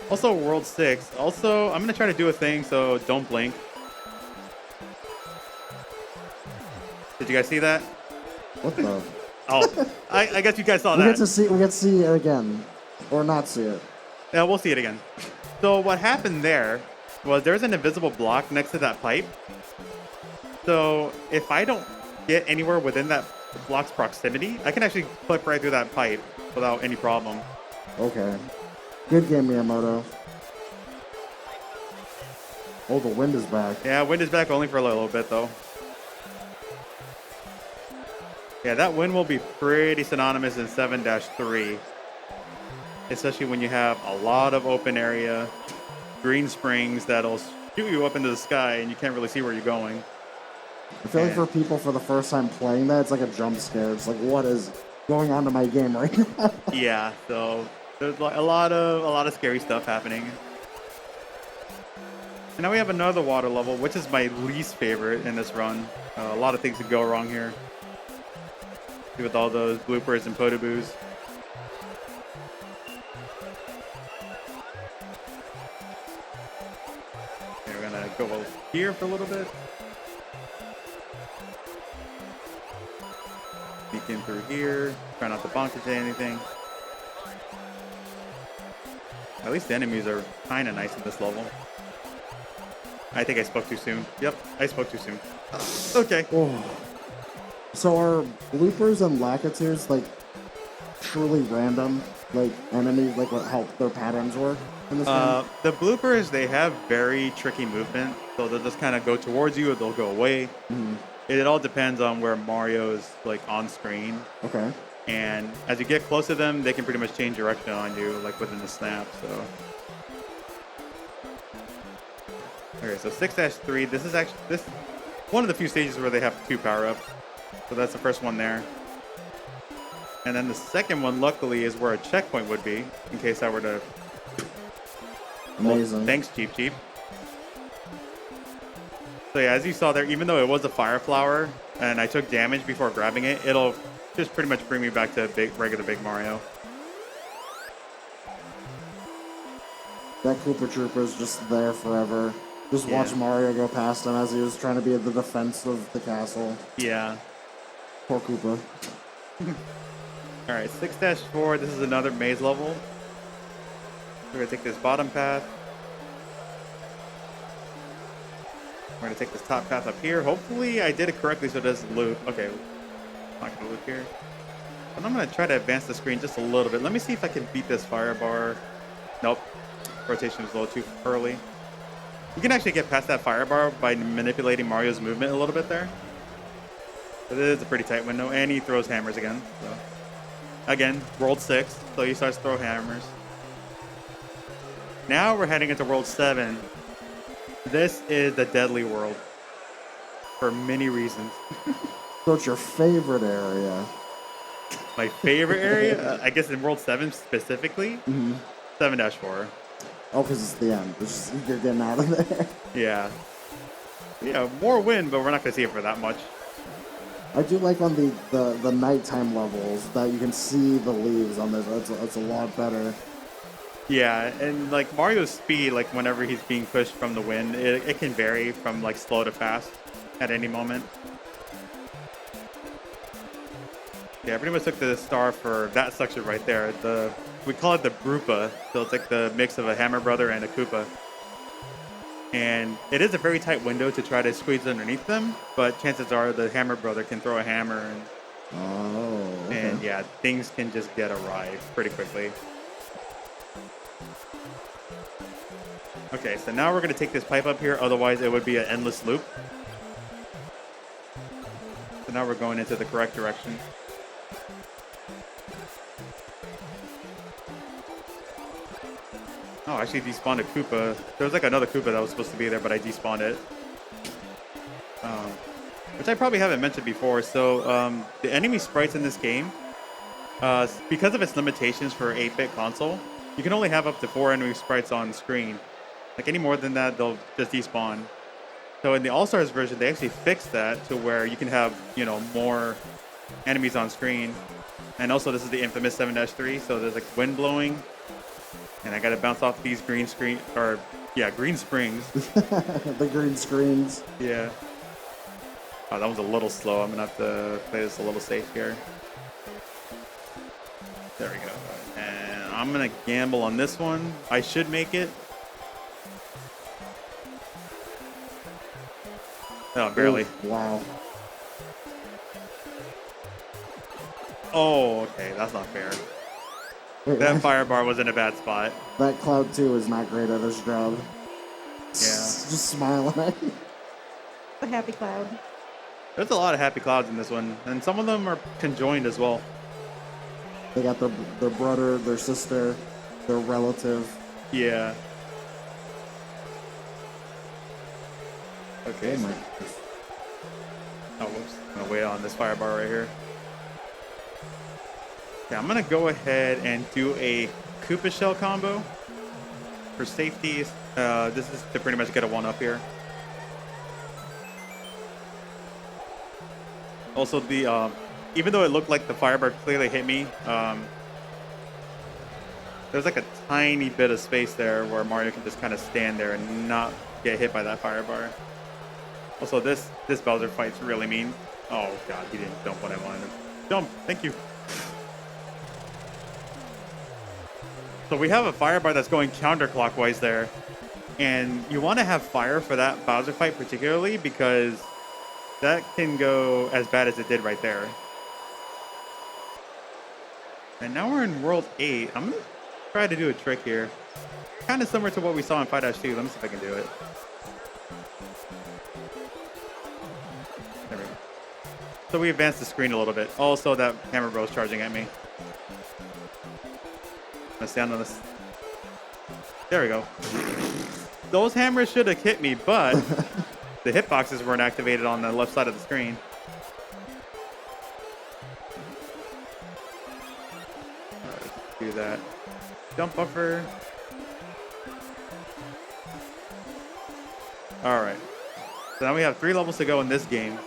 Also World 6. Also, I'm going to try to do a thing, so don't blink. Did you guys see that? What the? Oh, I guess you guys saw We that. get to see it again. Or not see it. Yeah, we'll see it again. So what happened there was there's an invisible block next to that pipe. So if I don't get anywhere within that block's proximity, I can actually clip right through that pipe without any problem. Okay. Good game, Miyamoto. Oh, the wind is back. Yeah, wind is back only for a little bit though. Yeah, that wind will be pretty synonymous in 7-3. Especially when you have a lot of open area, green springs that'll shoot you up into the sky and you can't really see where you're going. I feel like for people for the first time playing that, it's like a jump scare. It's like, what is going on to my game right now? Yeah, so there's like a lot of scary stuff happening. And now we have another water level, which is my least favorite in this run. A lot of things could go wrong here. With all those bloopers and Podoboos. Okay, we're gonna go over here for a little bit. Sneak in through here. Try not to bonk into anything. At least the enemies are kind of nice in this level. I think I spoke too soon. Yep, I spoke too soon. Okay. Oh. So are bloopers and lackatiers like truly random, like enemies, like how their patterns work in this game? The bloopers, they have very tricky movement, so they'll just kind of go towards you or they'll go away. Mm-hmm. It all depends on where Mario's like on screen. Okay. And as you get close to them, they can pretty much change direction on you, like within the snap. So. Okay, so 6-3. This is actually one of the few stages where they have 2 power-ups. So that's the first one there. And then the second one, luckily, is where a checkpoint would be, in case I were to... Amazing. Well, thanks, Cheap Cheap. So yeah, as you saw there, even though it was a fire flower, and I took damage before grabbing it, it'll just pretty much bring me back to regular Big Mario. That Koopa Troopa is just there forever. Just watch Mario go past him as he was trying to be at the defense of the castle. Yeah. Poor Koopa. All right, 6-4. This is another maze level. We're gonna take this bottom path. We're gonna take this top path up here. Hopefully I did it correctly so it doesn't loop. Okay, I'm not gonna loop here. But I'm gonna try to advance the screen just a little bit. Let me see if I can beat this fire bar. Nope, rotation was a little too early. You can actually get past that fire bar by manipulating Mario's movement a little bit there. But it is a pretty tight window, and he throws hammers again. So. Again, World 6, so he starts to throw hammers. Now we're heading into World 7. This is the deadly world for many reasons. So it's your favorite area? My favorite area? I guess in World 7 specifically? 7-4. Oh, because it's the end. It's just, you're getting out of there. Yeah. Yeah, more wind, but we're not going to see it for that much. I do like on the nighttime levels that you can see the leaves on this. That's a lot better. Yeah, and like Mario's speed, like whenever he's being pushed from the wind, it can vary from like slow to fast at any moment. Yeah, I pretty much took the star for that section right there. We call it the Broopa, so it's like the mix of a Hammer Brother and a Koopa. And it is a very tight window to try to squeeze underneath them, but chances are the Hammer Brother can throw a hammer and yeah, things can just get awry pretty quickly. Okay, so now we're going to take this pipe up here, otherwise it would be an endless loop. So now we're going into the correct direction. Oh, I actually despawned a Koopa. There was like another Koopa that was supposed to be there, but I despawned it. Which I probably haven't mentioned before. So the enemy sprites in this game, because of its limitations for 8-bit console, you can only have up to 4 enemy sprites on screen. Like any more than that, they'll just despawn. So in the All-Stars version, they actually fixed that to where you can have, you know, more enemies on screen. And also this is the infamous 7-3, so there's like wind blowing. And I gotta bounce off these green springs. The green screens. Yeah. Oh, that was a little slow. I'm gonna have to play this a little safe here. There we go. And I'm gonna gamble on this one. I should make it. Oh, barely. Ooh, wow. Oh, okay. That's not fair. Wait, that fire bar was in a bad spot. That Cloud 2 is not great at his job. Yeah. Just smiling. A happy cloud. There's a lot of happy clouds in this one, and some of them are conjoined as well. They got their brother, their sister, their relative. Yeah. Okay. Oh, whoops. I'm gonna wait on this fire bar right here. Yeah, I'm gonna go ahead and do a Koopa Shell combo for safety. This is to pretty much get a 1-up here. Also, even though it looked like the fire bar clearly hit me, there's like a tiny bit of space there where Mario can just kind of stand there and not get hit by that fire bar. Also, this Bowser fight's really mean. Oh god, he didn't jump when I wanted him. Jump, thank you. So we have a fire bar that's going counterclockwise there. And you want to have fire for that Bowser fight particularly because that can go as bad as it did right there. And now we're in World 8. I'm going to try to do a trick here. Kind of similar to what we saw in 5-2. Let me see if I can do it. There we go. So we advanced the screen a little bit. Also, that Hammer Bro is charging at me. Let's stand on this. There we go. Those hammers should have hit me, but the hitboxes weren't activated on the left side of the screen. Alright, let's do that. Jump buffer. Alright. So now we have 3 levels to go in this game.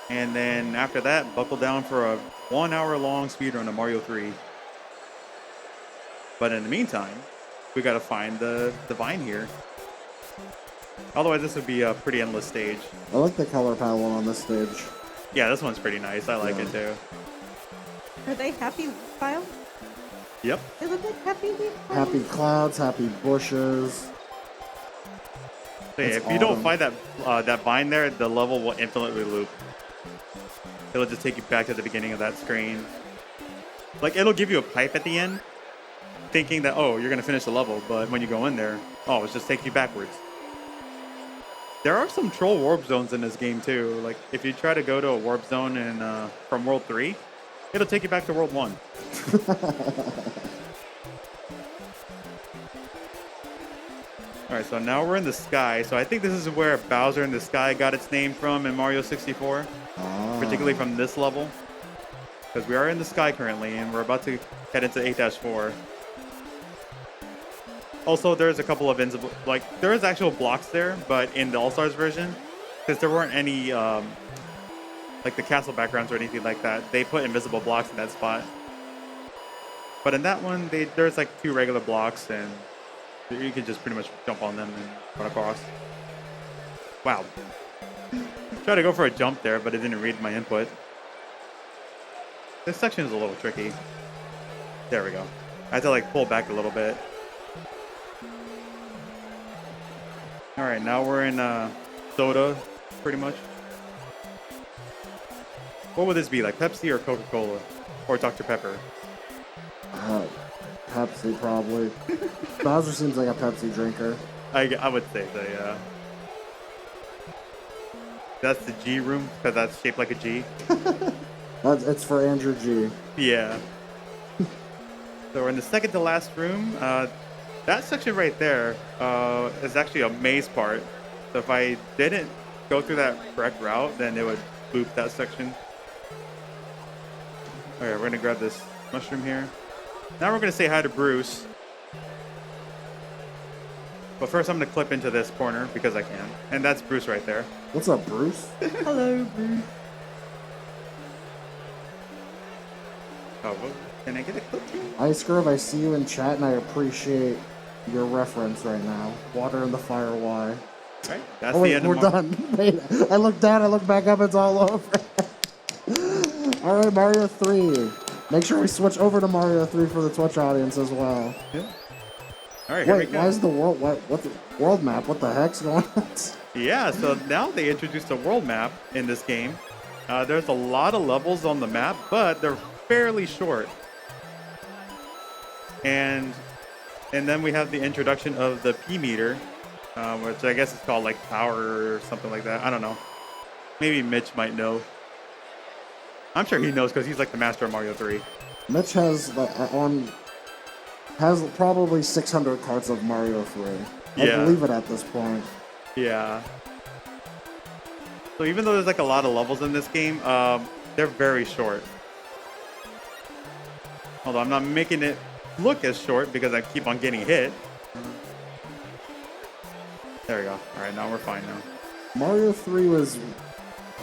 And then after that, buckle down for a 1-hour-long speedrun of Mario 3. But in the meantime, we gotta find the vine here. Otherwise, this would be a pretty endless stage. I like the color palette on this stage. Yeah, this one's pretty nice. I like it too. Are they happy tiles? Yep. They look like happy tiles. Happy clouds, happy bushes. So yeah, if you don't find that vine there, the level will infinitely loop. It'll just take you back to the beginning of that screen. Like, it'll give you a pipe at the end, thinking that, oh, you're going to finish the level, but when you go in there, oh, it's just taking you backwards. There are some troll warp zones in this game, too. Like, if you try to go to a warp zone from World 3, it'll take you back to World 1. Alright, so now we're in the sky. So I think this is where Bowser in the Sky got its name from in Mario 64. Particularly from this level. Because we are in the sky currently, and we're about to head into 8-4. Also, there's a couple of invisible... Like, there is actual blocks there, but in the All-Stars version, because there weren't any, like, the castle backgrounds or anything like that, they put invisible blocks in that spot. But in that one, there's, like, 2 regular blocks, and you can just pretty much jump on them and run across. Wow. Tried to go for a jump there, but it didn't read my input. This section is a little tricky. There we go. I had to like pull back a little bit. Alright, now we're in soda, pretty much. What would this be, like Pepsi or Coca-Cola? Or Dr. Pepper? Pepsi, probably. Bowser seems like a Pepsi drinker. I would say so, yeah. That's the G room, because that's shaped like a G. It's for Andrew G. Yeah. So we're in the second to last room. That section right there is actually a maze part. So if I didn't go through that correct route, then it would loop that section. Alright, we're going to grab this mushroom here. Now we're going to say hi to Bruce. But first I'm going to clip into this corner because I can. And that's Bruce right there. What's up, Bruce? Hello, Bruce. Oh, can I get a clip? Ice Grove, I see you in chat and I appreciate your reference right now. Water in the fire, why? Alright, that's Oh, wait, the end we're of done. Wait, I look down, I look back up, it's all over. Alright, Mario 3. Make sure we switch over to Mario 3 for the Twitch audience as well. Yeah. Alright, here we Wait, go. why is the world, what the world map? What the heck's going on? Yeah, so now they introduced a world map in this game. There's a lot of levels on the map, but they're fairly short. And then we have the introduction of the P meter, which I guess is called like power or something like that. I don't know. Maybe Mitch might know. I'm sure he knows because he's like the master of Mario 3. Mitch has probably 600 carts of Mario 3. I believe it at this point. Yeah. So even though there's like a lot of levels in this game, they're very short. Although I'm not making it look as short because I keep on getting hit. There we go. Alright, now we're fine now. Mario 3 was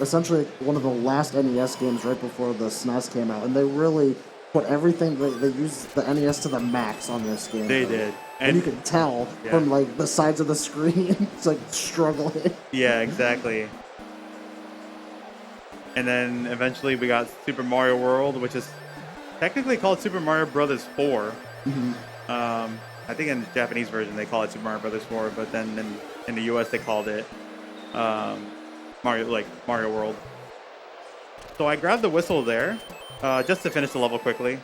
essentially one of the last NES games right before the SNES came out, and they really put everything, they used the NES to the max on this game. They did. And you can tell from like the sides of the screen, it's like struggling. Yeah, exactly. And then eventually we got Super Mario World, which is technically called Super Mario Brothers 4. Mm-hmm. I think in the Japanese version they call it Super Mario Brothers 4, but then in the US they called it Mario World. So I grabbed the whistle there just to finish the level quickly.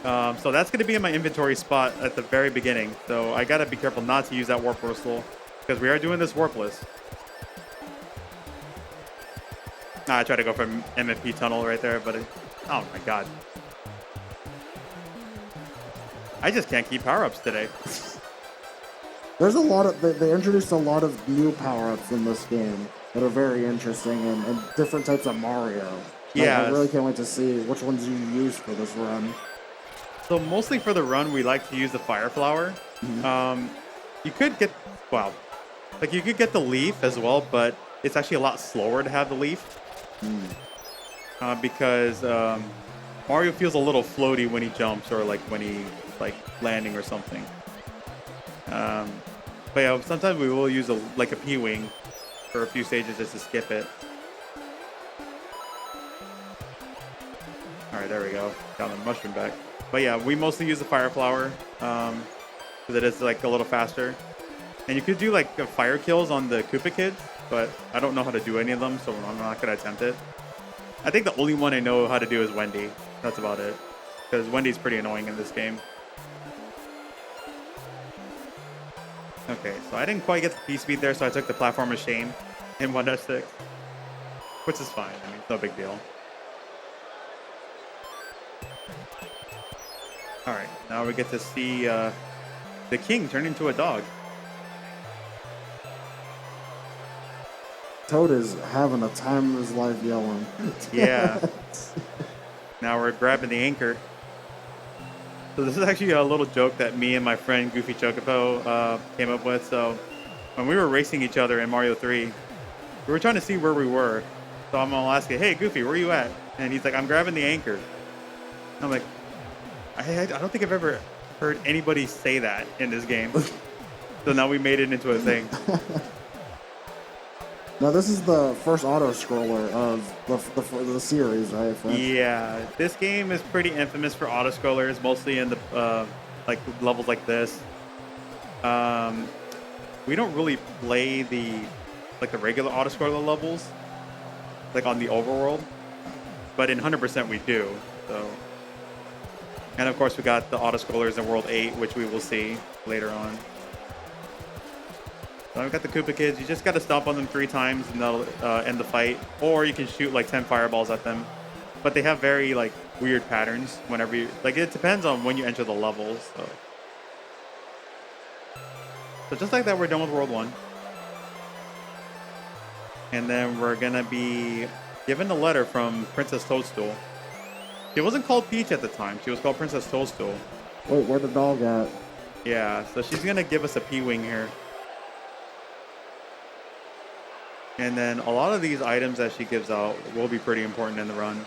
So that's going to be in my inventory spot at the very beginning. So I got to be careful not to use that warp whistle because we are doing this warpless. I tried to go for MFP tunnel right there, but oh my god. I just can't keep power-ups today. There's a lot of, they introduced a lot of new power-ups in this game that are very interesting and different types of Mario. Yeah. I really can't wait to see which ones you use for this run. So mostly for the run, we like to use the fire flower. Mm-hmm. You could get, well, like you could get the leaf as well, but it's actually a lot slower to have the leaf. Because Mario feels a little floaty when he jumps or like when he like landing or something. But yeah, sometimes we will use like a P-wing for a few stages just to skip it. All right, there we go. Got the mushroom back. But yeah, we mostly use the fire flower because it is like a little faster. And you could do like fire kills on the Koopa Kids, but I don't know how to do any of them, so I'm not gonna attempt it. I think the only one I know how to do is Wendy. That's about it. Because Wendy's pretty annoying in this game. Okay, so I didn't quite get the P-speed there, so I took the platform of shame in 1-6. Which is fine. I mean, it's no big deal. Alright, now we get to see the king turn into a dog. Toad is having a time of his life yelling. Yeah. Now we're grabbing the anchor. So this is actually a little joke that me and my friend Goofy Chocobo came up with. So when we were racing each other in Mario 3, we were trying to see where we were. So I'm gonna ask you, hey Goofy, where are you at? And he's like, I'm grabbing the anchor. And I'm like, I don't think I've ever heard anybody say that in this game. So now we made it into a thing. Now this is the first auto-scroller of the series, right? Yeah, this game is pretty infamous for auto-scrollers, mostly in the like levels like this. We don't really play the regular auto-scroller levels, like on the overworld, but in 100% we do. So, and of course we got the auto-scrollers in World 8, which we will see later on. So I've got the Koopa Kids. You just got to stomp on them 3 times and they'll end the fight. Or you can shoot like 10 fireballs at them. But they have very like weird patterns whenever you... Like it depends on when you enter the levels. So just like that, we're done with World 1. And then we're going to be given a letter from Princess Toadstool. She wasn't called Peach at the time. She was called Princess Toadstool. Wait, where the dog at? Yeah, so she's going to give us a P-Wing here. And then a lot of these items that she gives out will be pretty important in the run.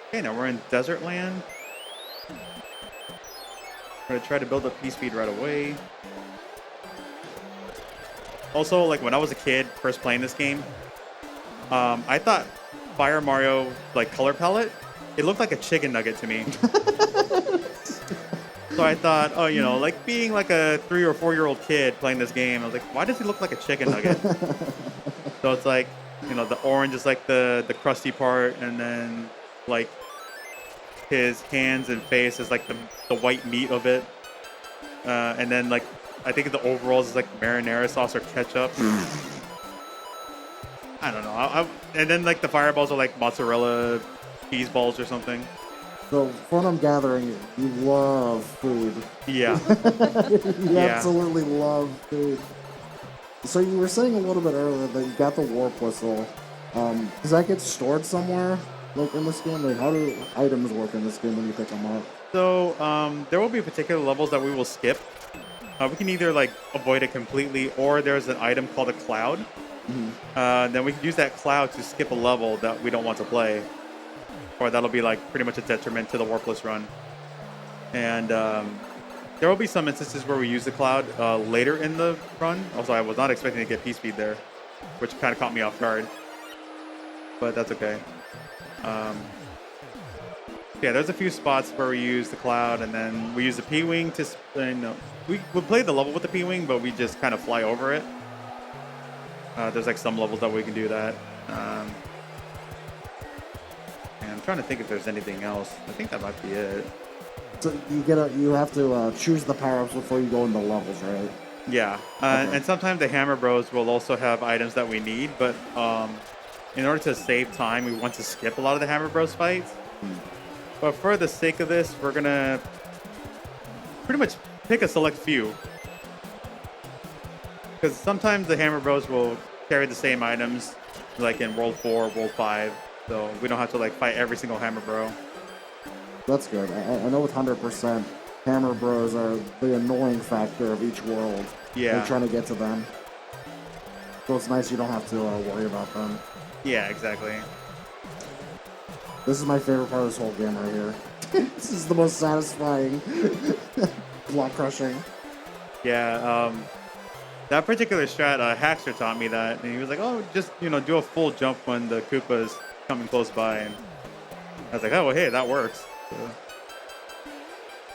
Okay, now we're in Desert Land. We're going to try to build up P-speed right away. Also, like when I was a kid first playing this game, I thought Fire Mario like color palette, it looked like a chicken nugget to me. So I thought, oh, you know, like being like a 3 or 4-year-old kid playing this game, I was like, why does he look like a chicken nugget? So it's like, you know, the orange is like the crusty part, and then like his hands and face is like the white meat of it. And then like, I think the overalls is like marinara sauce or ketchup. I don't know. And then like the fireballs are like mozzarella cheese balls or something. So, from what I'm gathering, you love food. Yeah. You absolutely love food. So, you were saying a little bit earlier that you got the warp whistle. Does that get stored somewhere, like in this game? Like, how do items work in this game when you pick them up? So, there will be particular levels that we will skip. We can either like avoid it completely, or there's an item called a cloud. Mm-hmm. Then we can use that cloud to skip a level that we don't want to play. Or that'll be like pretty much a detriment to the Warpless run. And there will be some instances where we use the cloud later in the run. Also, I was not expecting to get P-speed there, which kind of caught me off guard. But that's okay. Yeah, there's a few spots where we use the cloud, and then we use the P-Wing to... we play the level with the P-Wing, but we just kind of fly over it. There's like some levels that we can do that. I'm trying to think if there's anything else. I think that might be it. So you have to choose the power-ups before you go in the levels, right? Yeah, okay. And sometimes the Hammer Bros will also have items that we need, but in order to save time, we want to skip a lot of the Hammer Bros fights. But for the sake of this, we're gonna pretty much pick a select few. Because sometimes the Hammer Bros will carry the same items, like in World 4, World 5. So we don't have to like fight every single Hammer Bro. That's good. I know with 100%, Hammer Bros are the annoying factor of each world. Yeah. We're trying to get to them. So it's nice you don't have to worry about them. Yeah, exactly. This is my favorite part of this whole game right here. This is the most satisfying block crushing. Yeah, that particular strat, Hackster taught me that, and he was like, "Oh, just do a full jump when the Koopa's coming close by." And I was like, "Oh, well, hey, that works." So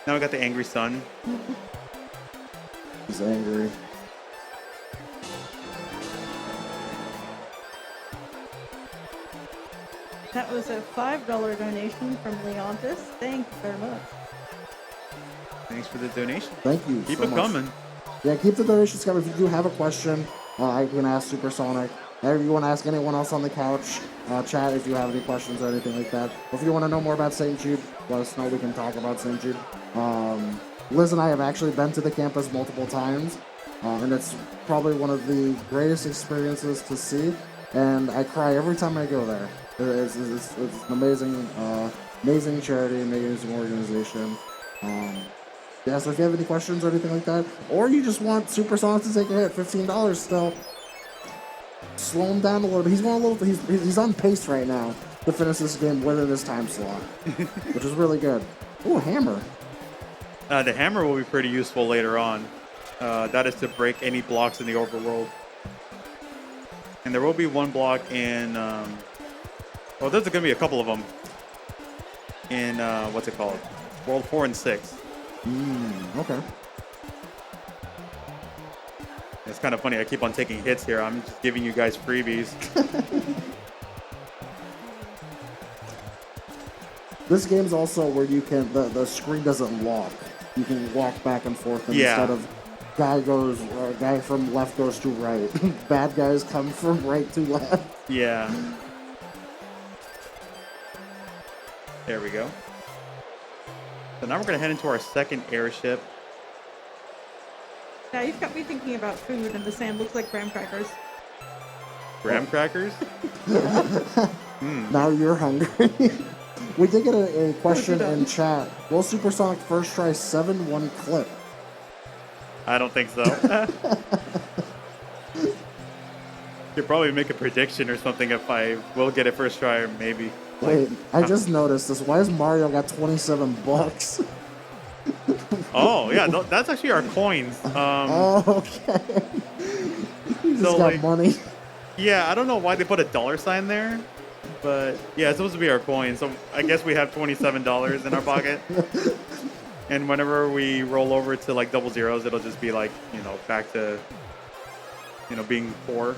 now we got the angry sun. He's angry. That was a $5 donation from Leontis. Thank you very much. Thanks for the donation. Thank you. Keep so it much. coming. Yeah, keep the donations coming. If you do have a question, I can ask Supersonic. If you want to ask anyone else on the couch, chat if you have any questions or anything like that. Or if you want to know more about St. Jude, let us know. We can talk about St. Jude. Liz and I have actually been to the campus multiple times, and it's probably one of the greatest experiences to see. And I cry every time I go there. It's an amazing charity, amazing organization. Yeah, so if you have any questions or anything like that, or you just want Supersonic to take a hit, $15 still. Slow him down a little bit. He's going a little. He's on pace right now to finish this game within his time slot, which is really good. Ooh, hammer. The hammer will be pretty useful later on. That is to break any blocks in the overworld. And there will be one block in. Well, there's going to be a couple of them in what's it called? World 4 and 6. Okay. It's kind of funny. I keep on taking hits here. I'm just giving you guys freebies. This game's also where you can the screen doesn't lock. You can walk back and forth instead of guy from left goes to right. Bad guys come from right to left. Yeah. There we go. So now we're going to head into our second airship. Now you've got me thinking about food, and the sand looks like graham crackers. Graham crackers? Now you're hungry. We did get a question in chat. Will Supersonic first try 7-1 clip? I don't think so. Could probably make a prediction or something if I will get it first try, or maybe. Wait, I just noticed this. Why has Mario got $27? Oh, yeah, that's actually our coins. Okay. He's So, got like, money. Yeah, I don't know why they put a $ there, but yeah, it's supposed to be our coin. So I guess we have $27 in our pocket. And whenever we roll over to like double zeros, it'll just be like, back to, being poor.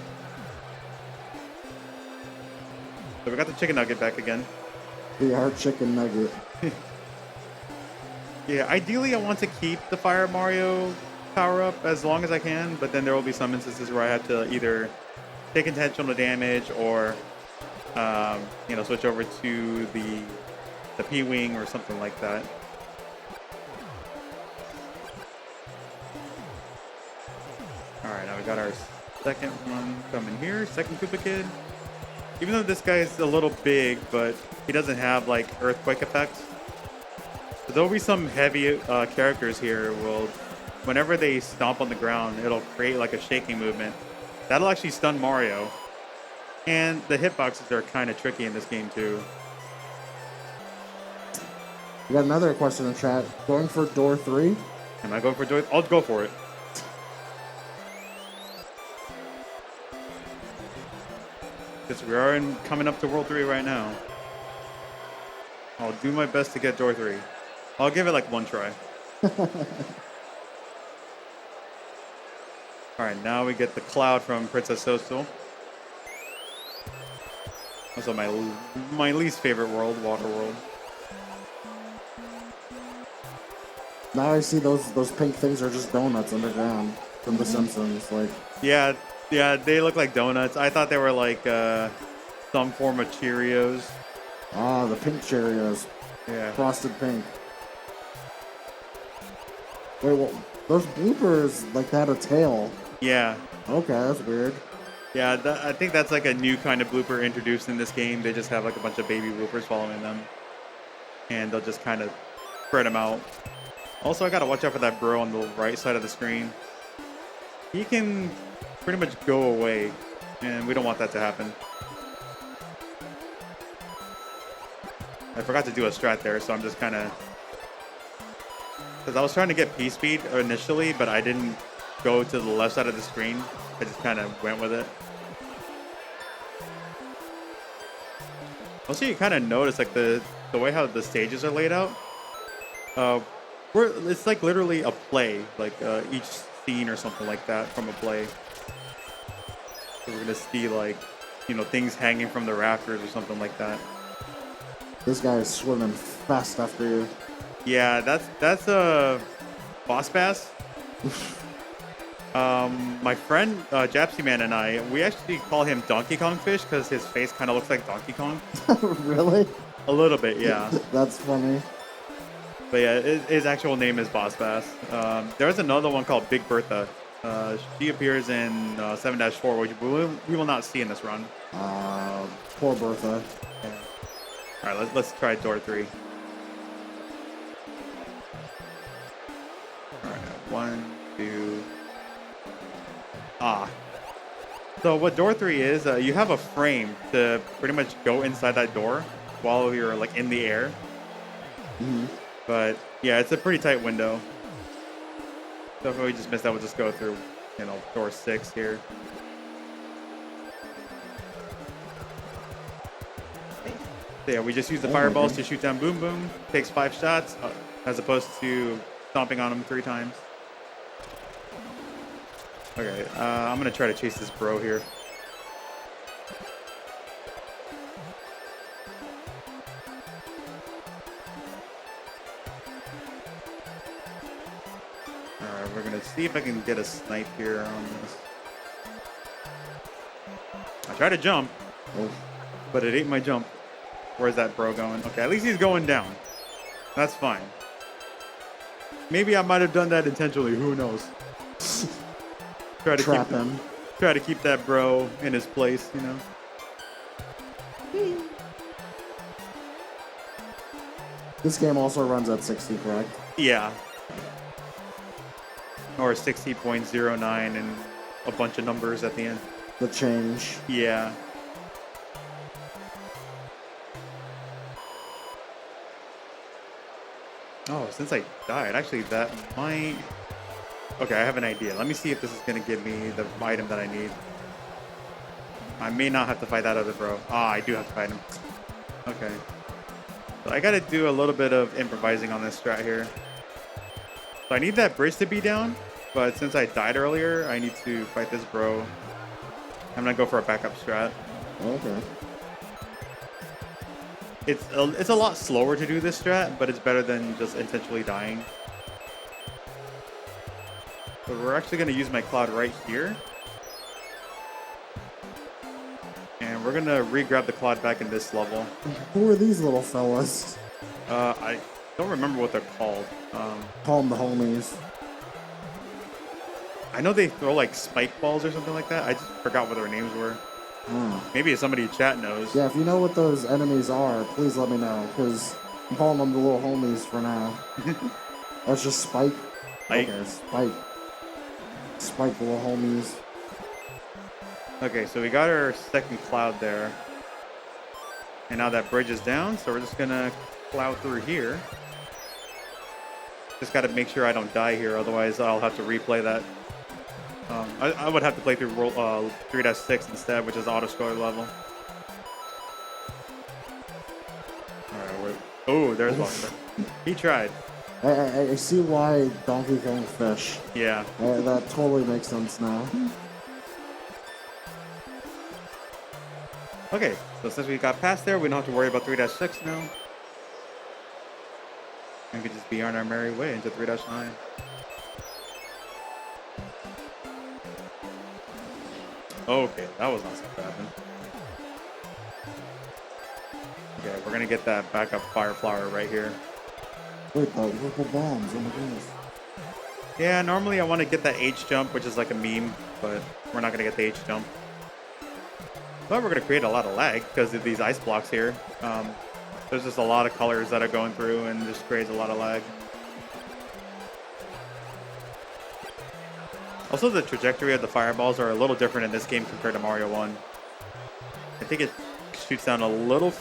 So we got the chicken nugget back again. The hard chicken nugget. Yeah, ideally I want to keep the Fire Mario power up as long as I can, but then there will be some instances where I have to either take intentional damage or, switch over to the P-Wing or something like that. Alright, now we got our second one coming here, second Koopa Kid. Even though this guy is a little big, but he doesn't have like earthquake effects. But there'll be some heavy characters here. Whenever they stomp on the ground, it'll create like a shaking movement. That'll actually stun Mario. And the hitboxes are kind of tricky in this game too. We got another question in chat. Going for door 3? Am I going for door? I'll go for it. Because we are coming up to World 3 right now. I'll do my best to get door 3. I'll give it like one try. Alright, now we get the cloud from Princess Social. Also my least favorite world, Water World. Now I see those pink things are just donuts underground from The Simpsons. Like, Yeah, they look like donuts. I thought they were like some form of Cheerios. the pink Cheerios. Yeah. Frosted pink. Wait, well, those bloopers, like, they had a tail. Yeah. Okay, that's weird. Yeah, I think that's like a new kind of blooper introduced in this game. They just have like a bunch of baby bloopers following them. And they'll just kind of spread them out. Also, I gotta watch out for that bro on the right side of the screen. He can pretty much go away, and we don't want that to happen. I forgot to do a strat there, so I'm just kind of... Because I was trying to get P-Speed initially, but I didn't go to the left side of the screen. I just kind of went with it. Also, you kind of notice like the way how the stages are laid out. It's like literally a play, like each scene or something like that from a play. So we're gonna see like, you know, things hanging from the rafters or something like that. This guy is swimming fast after you. Yeah, that's a boss bass. My friend Japsy Man and I, we actually call him Donkey Kong Fish because his face kind of looks like Donkey Kong. Really? A little bit, yeah. That's funny. But yeah, his actual name is Boss Bass. There's another one called Big Bertha. She appears in 7-4, which we will not see in this run. Poor Bertha. All right, let's try door 3. All right, 1, 2. So what door 3 is, you have a frame to pretty much go inside that door while you're like in the air. Mm-hmm. But yeah, it's a pretty tight window. So if we just missed that, we'll just go through, you know, door 6 here. So yeah, we just use the fireballs to shoot down Boom Boom. Takes 5 shots, as opposed to stomping on him 3 times. Okay, I'm gonna try to chase this bro here. Alright, we're gonna see if I can get a snipe here on this. I tried to jump, but it ate my jump. Where's that bro going? Okay, at least he's going down. That's fine. Maybe I might have done that intentionally, who knows? Try to keep that bro in his place, you know. This game also runs at 60, correct? Yeah. Or 60.09 and a bunch of numbers at the end. The change. Yeah. Oh, since I died, actually that might... Okay, I have an idea. Let me see if this is going to give me the item that I need. I may not have to fight that other bro. I do have to fight him. Okay. So I got to do a little bit of improvising on this strat here. So I need that bridge to be down, but since I died earlier, I need to fight this bro. I'm going to go for a backup strat. Okay. It's a lot slower to do this strat, but it's better than just intentionally dying. So we're actually going to use my cloud right here. And we're going to re-grab the cloud back in this level. Who are these little fellas? I don't remember what they're called. Call them the homies. I know they throw like spike balls or something like that. I just forgot what their names were. Maybe somebody in chat knows. Yeah, if you know what those enemies are, please let me know, because I'm calling them the little homies for now. That's just Spike? Okay, Spike. Spike, the little homies. Okay, so we got our second cloud there. And now that bridge is down, so we're just gonna cloud through here. Just gotta make sure I don't die here, otherwise I'll have to replay that. I would have to play through 3-6 instead, which is auto-score level. Alright, oh, there's one. He tried. I see why Donkey Kong Fish. Yeah. That totally makes sense now. Okay, so since we got past there, we don't have to worry about 3-6 now. We can just be on our merry way into 3-9. Okay, that was not supposed to happen. Okay, we're gonna get that backup fire flower right here. Wait, the purple bombs, oh my goodness. Yeah, normally I want to get that H jump, which is like a meme, but we're not gonna get the H jump. But we're gonna create a lot of lag because of these ice blocks here. There's just a lot of colors that are going through and just creates a lot of lag. Also, the trajectory of the fireballs are a little different in this game compared to Mario 1. I think it shoots down a little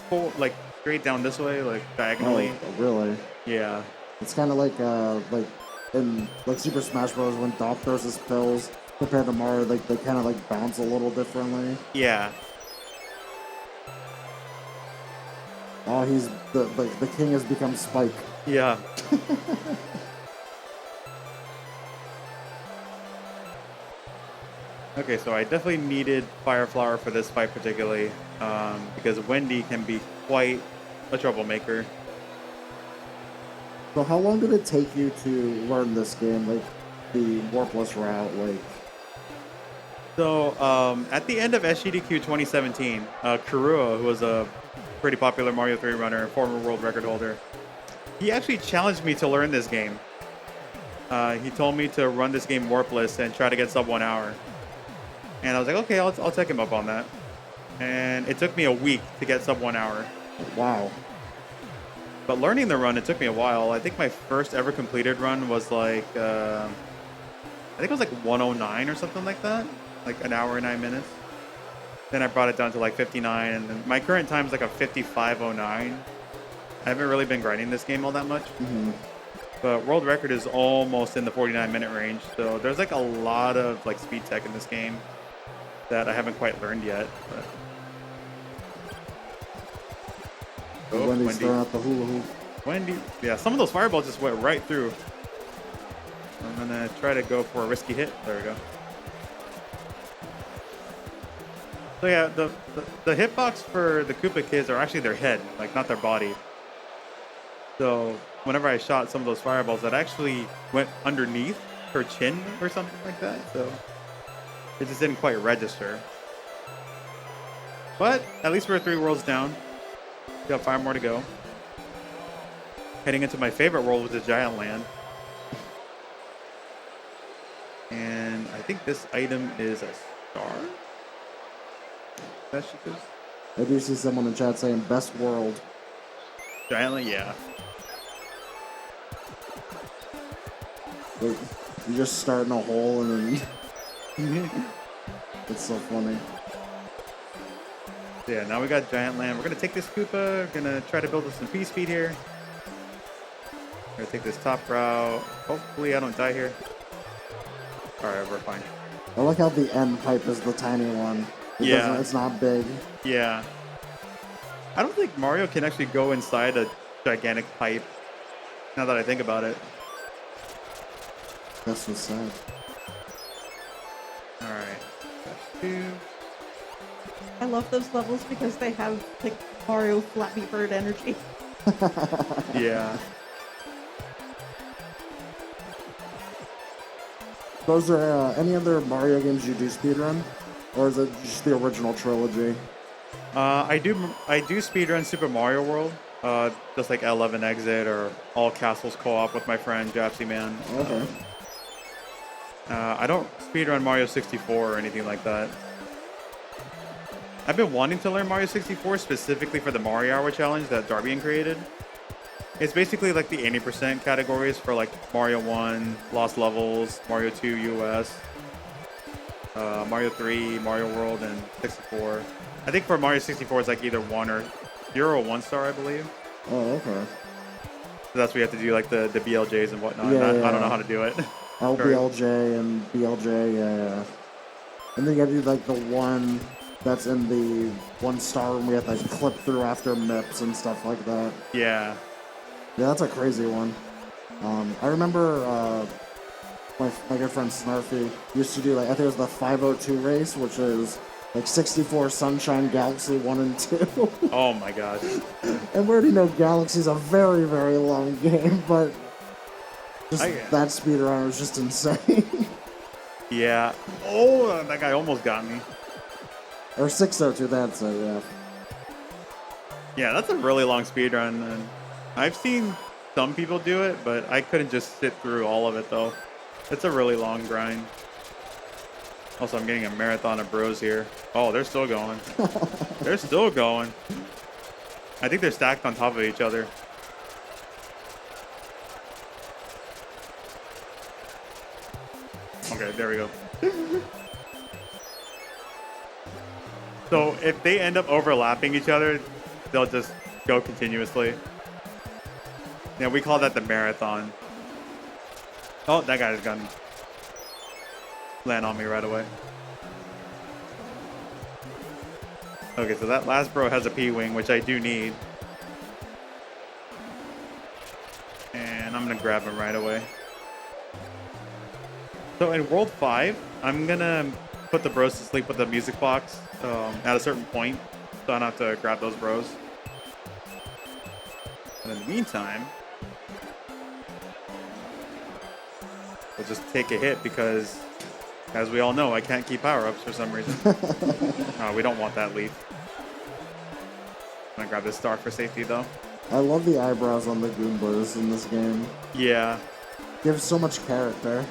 straight down this way, like diagonally. Oh, really? Yeah. It's kind of like in like Super Smash Bros. When Doc throws his pills compared to Mario, like they kind of like bounce a little differently. Yeah. Oh, he's the king has become Spike. Yeah. Okay, so I definitely needed Fire Flower for this fight particularly, because Wendy can be quite a troublemaker. So how long did it take you to learn this game, like the Warpless route, like? So at the end of SGDQ 2017, Kurua, who was a pretty popular Mario 3 runner, former world record holder, he actually challenged me to learn this game. He told me to run this game Warpless and try to get sub 1 hour. And I was like, okay, I'll take him up on that. And it took me a week to get sub 1 hour. Wow. But learning the run, it took me a while. I think my first ever completed run was like, I think it was like 109 or something like that. Like an hour and 9 minutes. Then I brought it down to like 59. And then my current time is like a 55:09. I haven't really been grinding this game all that much. Mm-hmm. But world record is almost in the 49-minute range. So there's like a lot of like speed tech in this game that I haven't quite learned yet. But... Oh, Wendy's throwing out the hula hoop. Wendy, yeah, some of those fireballs just went right through. I'm gonna try to go for a risky hit. There we go. So yeah, the hitbox for the Koopa kids are actually their head, like not their body. So whenever I shot some of those fireballs, that actually went underneath her chin or something like that. So it just didn't quite register. But at least we're 3 worlds down. We got 5 more to go. Heading into my favorite world, which is Giant Land. And I think this item is a star. That should just... I do see someone in chat saying best world. Giant Land, yeah. Like, you just start in a hole and then... It's so funny. So yeah, now we got Giant Land. We're going to take this Koopa. We're going to try to build us some P speed here. We're going to take this top route. Hopefully I don't die here. Alright, we're fine. I like how the end pipe is the tiny one. It's not big. Yeah. I don't think Mario can actually go inside a gigantic pipe. Now that I think about it. That's what's sad. Alright. That's 2. I love those levels because they have like Mario Flappy Bird energy. Yeah. Those are any other Mario games you do speedrun? Or is it just the original trilogy? I do speedrun Super Mario World. Just like 11 Exit or All Castles co-op with my friend Japsy Man. Okay. I don't speedrun Mario 64 or anything like that. I've been wanting to learn Mario 64 specifically for the Mario Hour challenge that Darbian created. It's basically like the 80% categories for like Mario 1, Lost Levels, Mario 2 US, Mario 3, Mario World, and 64. I think for Mario 64 it's like either 1 or 0 or 1 star, I believe. Oh, okay. So that's where you have to do like the BLJs and whatnot. Yeah, I don't know how to do it. LBLJ and BLJ, yeah. And then you gotta do like the one that's in the 1 star and we have to like, clip through after MIPS and stuff like that. Yeah. Yeah, that's a crazy one. I remember my good friend Snarfy used to do like, I think it was the 502 race, which is like 64 Sunshine Galaxy 1 and 2. Oh my gosh. And we already know Galaxy's a very, very long game, but just that speedrun was just insane. Yeah. Oh, that guy almost got me. Or 602, that's it, yeah. Yeah, that's a really long speedrun. And I've seen some people do it, but I couldn't just sit through all of it, though. It's a really long grind. Also, I'm getting a marathon of bros here. Oh, they're still going. They're still going. I think they're stacked on top of each other. Okay, there we go. So if they end up overlapping each other, they'll just go continuously. Yeah, we call that the marathon. Oh, that guy's gonna land on me right away. Okay, so that last bro has a P-wing, which I do need. And I'm gonna grab him right away. So in World 5, I'm gonna put the bros to sleep with the music box at a certain point, so I don't have to grab those bros. And in the meantime, we'll just take a hit because, as we all know, I can't keep power-ups for some reason. We don't want that leaf. I'm gonna grab this star for safety, though. I love the eyebrows on the Goombas in this game. Yeah. Gives so much character.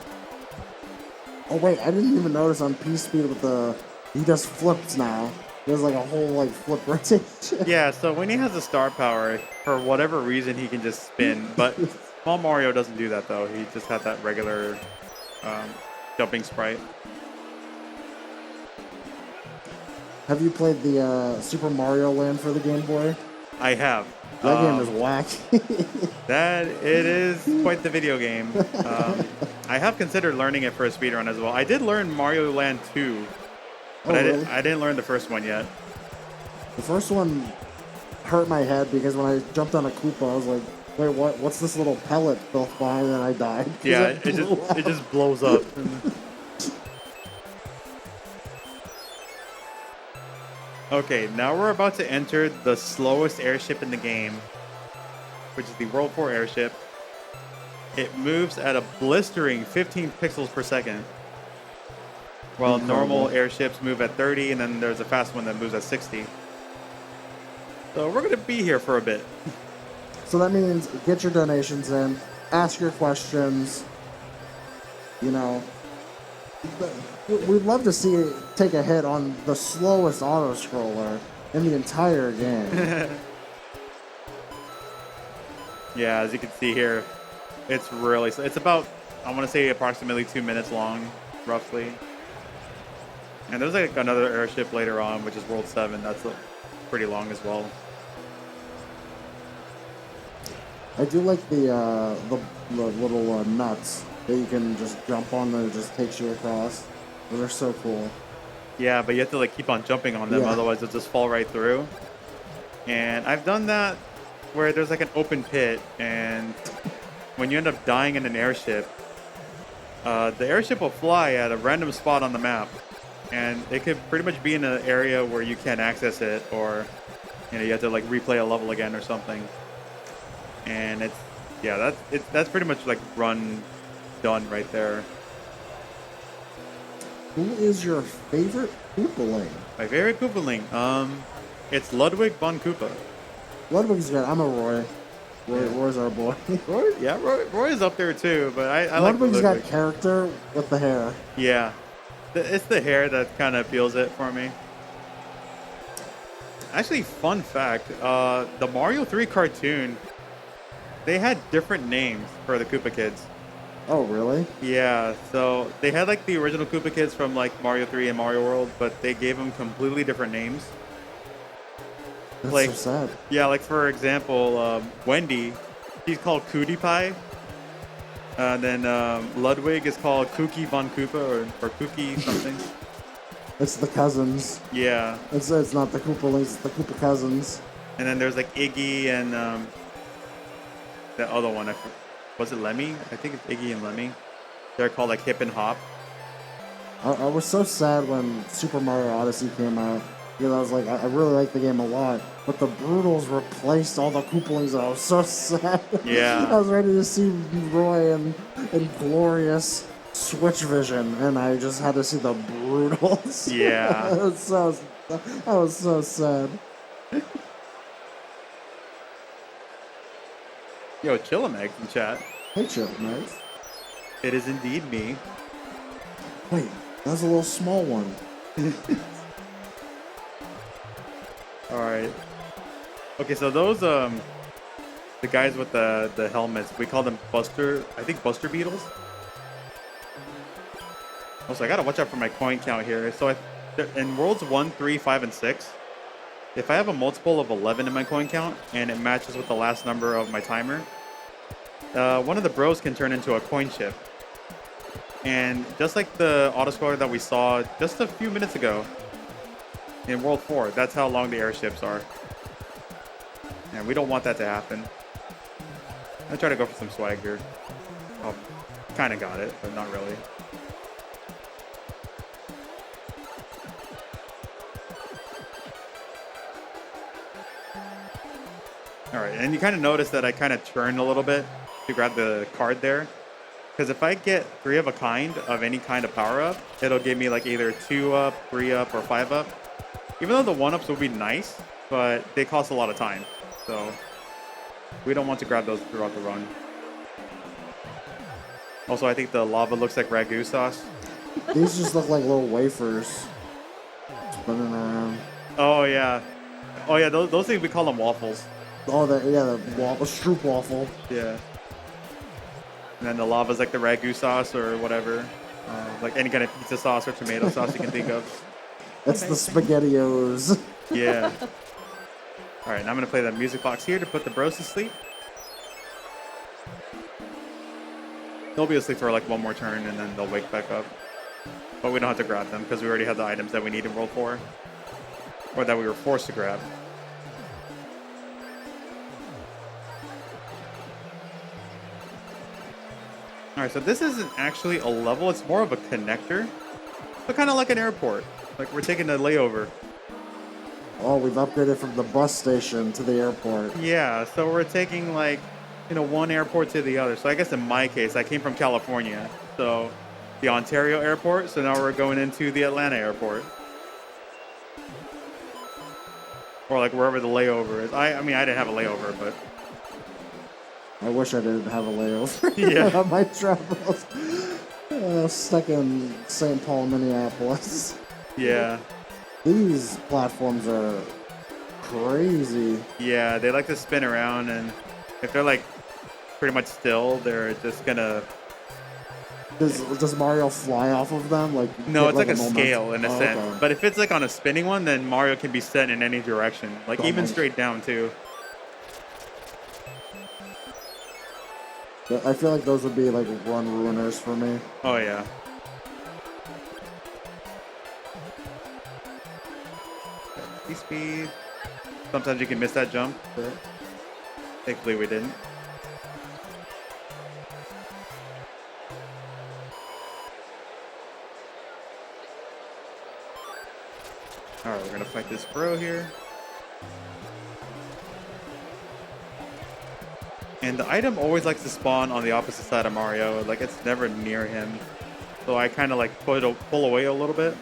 Oh wait, I didn't even notice on P-Speed with the... He just flips now. There's like a whole like flip rotation. Yeah, so when he has the star power, for whatever reason, he can just spin. But Small Mario doesn't do that, though. He just had that regular jumping sprite. Have you played the Super Mario Land for the Game Boy? I have. That game is wacky. That it is quite the video game. I have considered learning it for a speedrun as well. I did learn Mario Land 2, but really? I didn't learn the first one yet. The first one hurt my head because when I jumped on a Koopa, I was like, wait, what? What's this little pellet built behind? And I died. Yeah, it just blows up. Okay, now we're about to enter the slowest airship in the game, which is the World 4 airship. It moves at a blistering 15 pixels per second, while normal airships move at 30, and then there's a fast one that moves at 60. So we're going to be here for a bit. So that means get your donations in, ask your questions, you know. We'd love to see it take a hit on the slowest auto-scroller in the entire game. Yeah, as you can see here, it's really... It's about, I want to say, approximately 2 minutes long, roughly. And there's like another airship later on, which is World 7. That's pretty long as well. I do like the little nuts that you can just jump on and it just takes you across. Those are so cool. Yeah, but you have to like keep on jumping on them, otherwise they'll just fall right through. And I've done that where there's like an open pit, and when you end up dying in an airship, the airship will fly at a random spot on the map, and it could pretty much be in an area where you can't access it, or you have to like replay a level again or something. And that's pretty much like run done right there. Who is your favorite Koopaling? My favorite Koopaling? It's Ludwig von Koopa. Ludwig's good. I'm a Roy. Roy's our boy. Roy is up there too, but I like Ludwig's Ludwig. got character with the hair. Yeah. It's the hair that kind of feels it for me. Actually, fun fact, the Mario 3 cartoon, they had different names for the Koopa Kids. Oh, really? Yeah, so they had like the original Koopa Kids from like Mario 3 and Mario World, but they gave them completely different names. That's like, so sad. Yeah, like for example, Wendy, she's called Cootie Pie. Then Ludwig is called Kooky von Koopa or Kooky something. It's the cousins. Yeah. It's not the Koopalings, it's the Koopa cousins. And then there's like Iggy and the other one. Was it Lemmy? I think it's Iggy and Lemmy. They're called like Hip and Hop. I was so sad when Super Mario Odyssey came out. Because I was like, I really like the game a lot. But the Brutals replaced all the Koopalings and I was so sad. Yeah. I was ready to see Roy in glorious Switch Vision. And I just had to see the Brutals. Yeah. I was so sad. Yo, Chillameg in chat. Hey, Chip, nice. It is indeed me. Wait, that was a little small one. All right. Okay, so those the guys with the helmets, we call them Buster. I think Buster Beetles. Also, I gotta watch out for my coin count here. So in Worlds 1, 3, 5, and 6, if I have a multiple of 11 in my coin count and it matches with the last number of my timer, one of the bros can turn into a coin chip. And just like the autoscaler that we saw just a few minutes ago in World 4, that's how long the airships are. And we don't want that to happen. I try to go for some swag here. Oh, kind of got it, but not really. All right, and you kind of notice that I kind of turned a little bit to grab the card there. Because if I get 3 of a kind of any kind of power up, it'll give me like either 2 up, 3 up, or 5 up. Even though the 1-ups would be nice, but they cost a lot of time. So we don't want to grab those throughout the run. Also, I think the lava looks like ragu sauce. These just look like little wafers spinning around. Oh, yeah. Oh, yeah, those things, we call them waffles. Oh, the stroop waffle. Yeah. And then the lava's like the ragu sauce or whatever. Like any kind of pizza sauce or tomato sauce you can think of. That's the SpaghettiOs. Yeah. All right, now I'm going to play the music box here to put the bros to sleep. They'll be asleep for like one more turn and then they'll wake back up. But we don't have to grab them because we already have the items that we need in World 4. Or that we were forced to grab. All right, so this isn't actually a level. It's more of a connector. But kind of like an airport. Like we're taking a layover. Oh, we've upgraded from the bus station to the airport. Yeah, so we're taking like, one airport to the other. So I guess in my case, I came from California. So the Ontario airport. So now we're going into the Atlanta airport. Or like wherever the layover is. I mean, I didn't have a layover, but... I wish I didn't have a layover. Yeah. On my travels. Stuck in St. Paul, Minneapolis. Yeah. These platforms are crazy. Yeah, they like to spin around, and if they're like pretty much still, they're just gonna... Does Mario fly off of them? No, it's like a scale in a sense. Okay. But if it's like on a spinning one, then Mario can be sent in any direction, like even straight down too. I feel like those would be like run ruiners for me. Oh yeah. Speed. Sometimes you can miss that jump. But thankfully we didn't. Alright, we're gonna fight this bro here. And the item always likes to spawn on the opposite side of Mario. Like, it's never near him. So I kind of like pull away a little bit.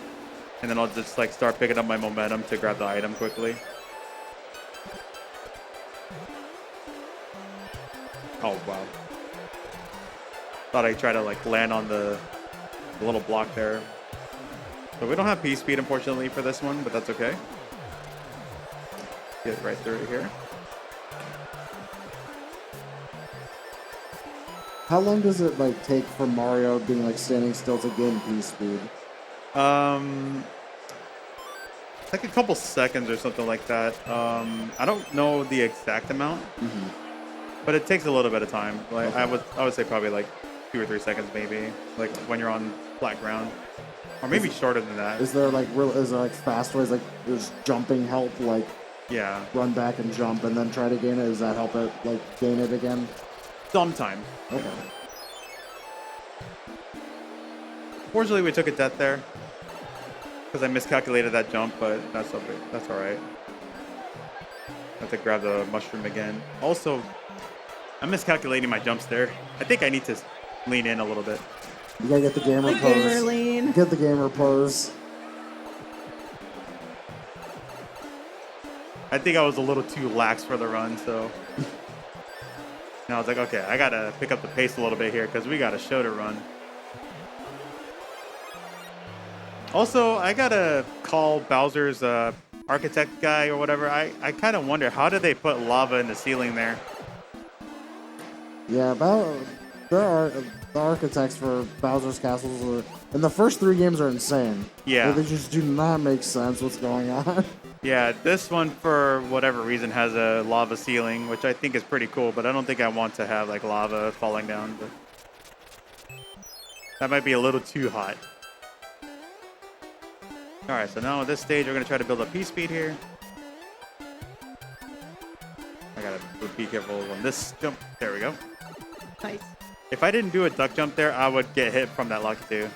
And then I'll just like start picking up my momentum to grab the item quickly. Oh, wow. Thought I'd try to like land on the little block there. So we don't have P-Speed, unfortunately, for this one, but that's okay. Get right through it here. How long does it like take for Mario being like standing still to gain P-Speed? Like a couple seconds or something like that. I don't know the exact amount, but it takes a little bit of time. Like okay. I would say probably like 2 or 3 seconds, maybe. Like when you're on flat ground, or maybe shorter than that. Is there like fast ways like does jumping help? Like yeah, run back and jump and then try to gain it. Does that help it like gain it again? Sometimes. Okay. Fortunately, we took a death there because I miscalculated that jump, but that's okay. That's all right. I have to grab the mushroom again. Also, I'm miscalculating my jumps there. I think I need to lean in a little bit. You gotta get the gamer pose. Gamer lean. Get the gamer pose. I think I was a little too lax for the run, so... And I was like, okay, I gotta pick up the pace a little bit here because we got a show to run. Also, I gotta call Bowser's architect guy or whatever. I kind of wonder, how did they put lava in the ceiling there? Yeah, the architects for Bowser's castles in the first 3 games are insane. Yeah. They just do not make sense what's going on. Yeah, this one for whatever reason has a lava ceiling, which I think is pretty cool, but I don't think I want to have like lava falling down. But that might be a little too hot. All right, so now at this stage, we're gonna try to build up P-speed here. I gotta be careful on this jump. There we go. Nice. If I didn't do a duck jump there, I would get hit from that lucky too.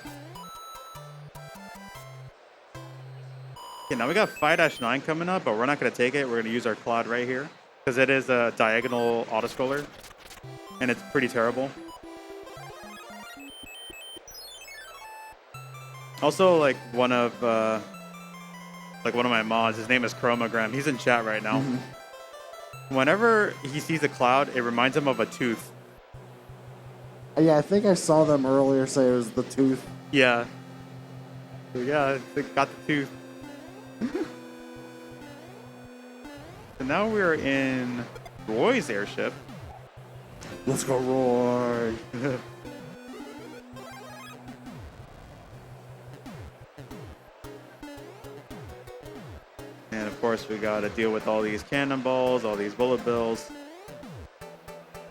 Okay, now we got 5-9 coming up, but we're not gonna take it. We're gonna use our Cloud right here because it is a diagonal auto-scroller, and it's pretty terrible. Also, like one of my mods, his name is Chromogram. He's in chat right now. Whenever he sees a cloud, it reminds him of a tooth. Yeah, I think I saw them earlier say it was the tooth. Yeah. So yeah, they got the tooth. So now we're in Roy's airship. Let's go, Roy. And of course, we gotta deal with all these cannonballs, all these bullet bills.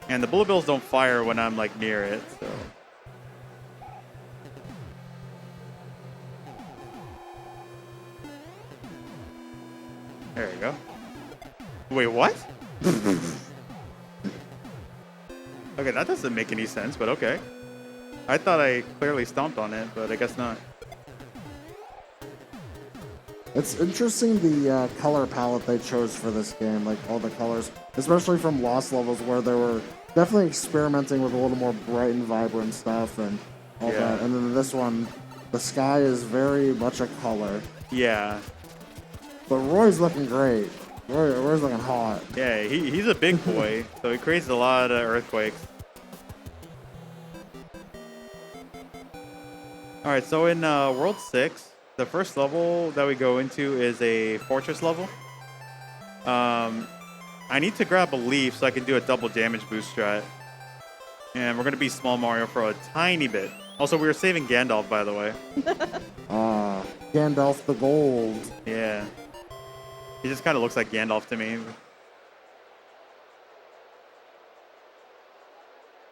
And the bullet bills don't fire when I'm like near it, so. There you go. Wait, what? Okay, that doesn't make any sense, but okay. I thought I clearly stomped on it, but I guess not. It's interesting the color palette they chose for this game, like all the colors, especially from Lost levels where they were definitely experimenting with a little more bright and vibrant stuff and all that. And then this one, the sky is very much a color. Yeah. But Roy's looking great. Roy's looking hot. Yeah, he's a big boy, so he creates a lot of earthquakes. All right, so in World 6, the first level that we go into is a fortress level. I need to grab a leaf so I can do a double damage boost strat. And we're going to be Small Mario for a tiny bit. Also, we were saving Gandalf, by the way. Gandalf the Gold. Yeah. He just kind of looks like Gandalf to me.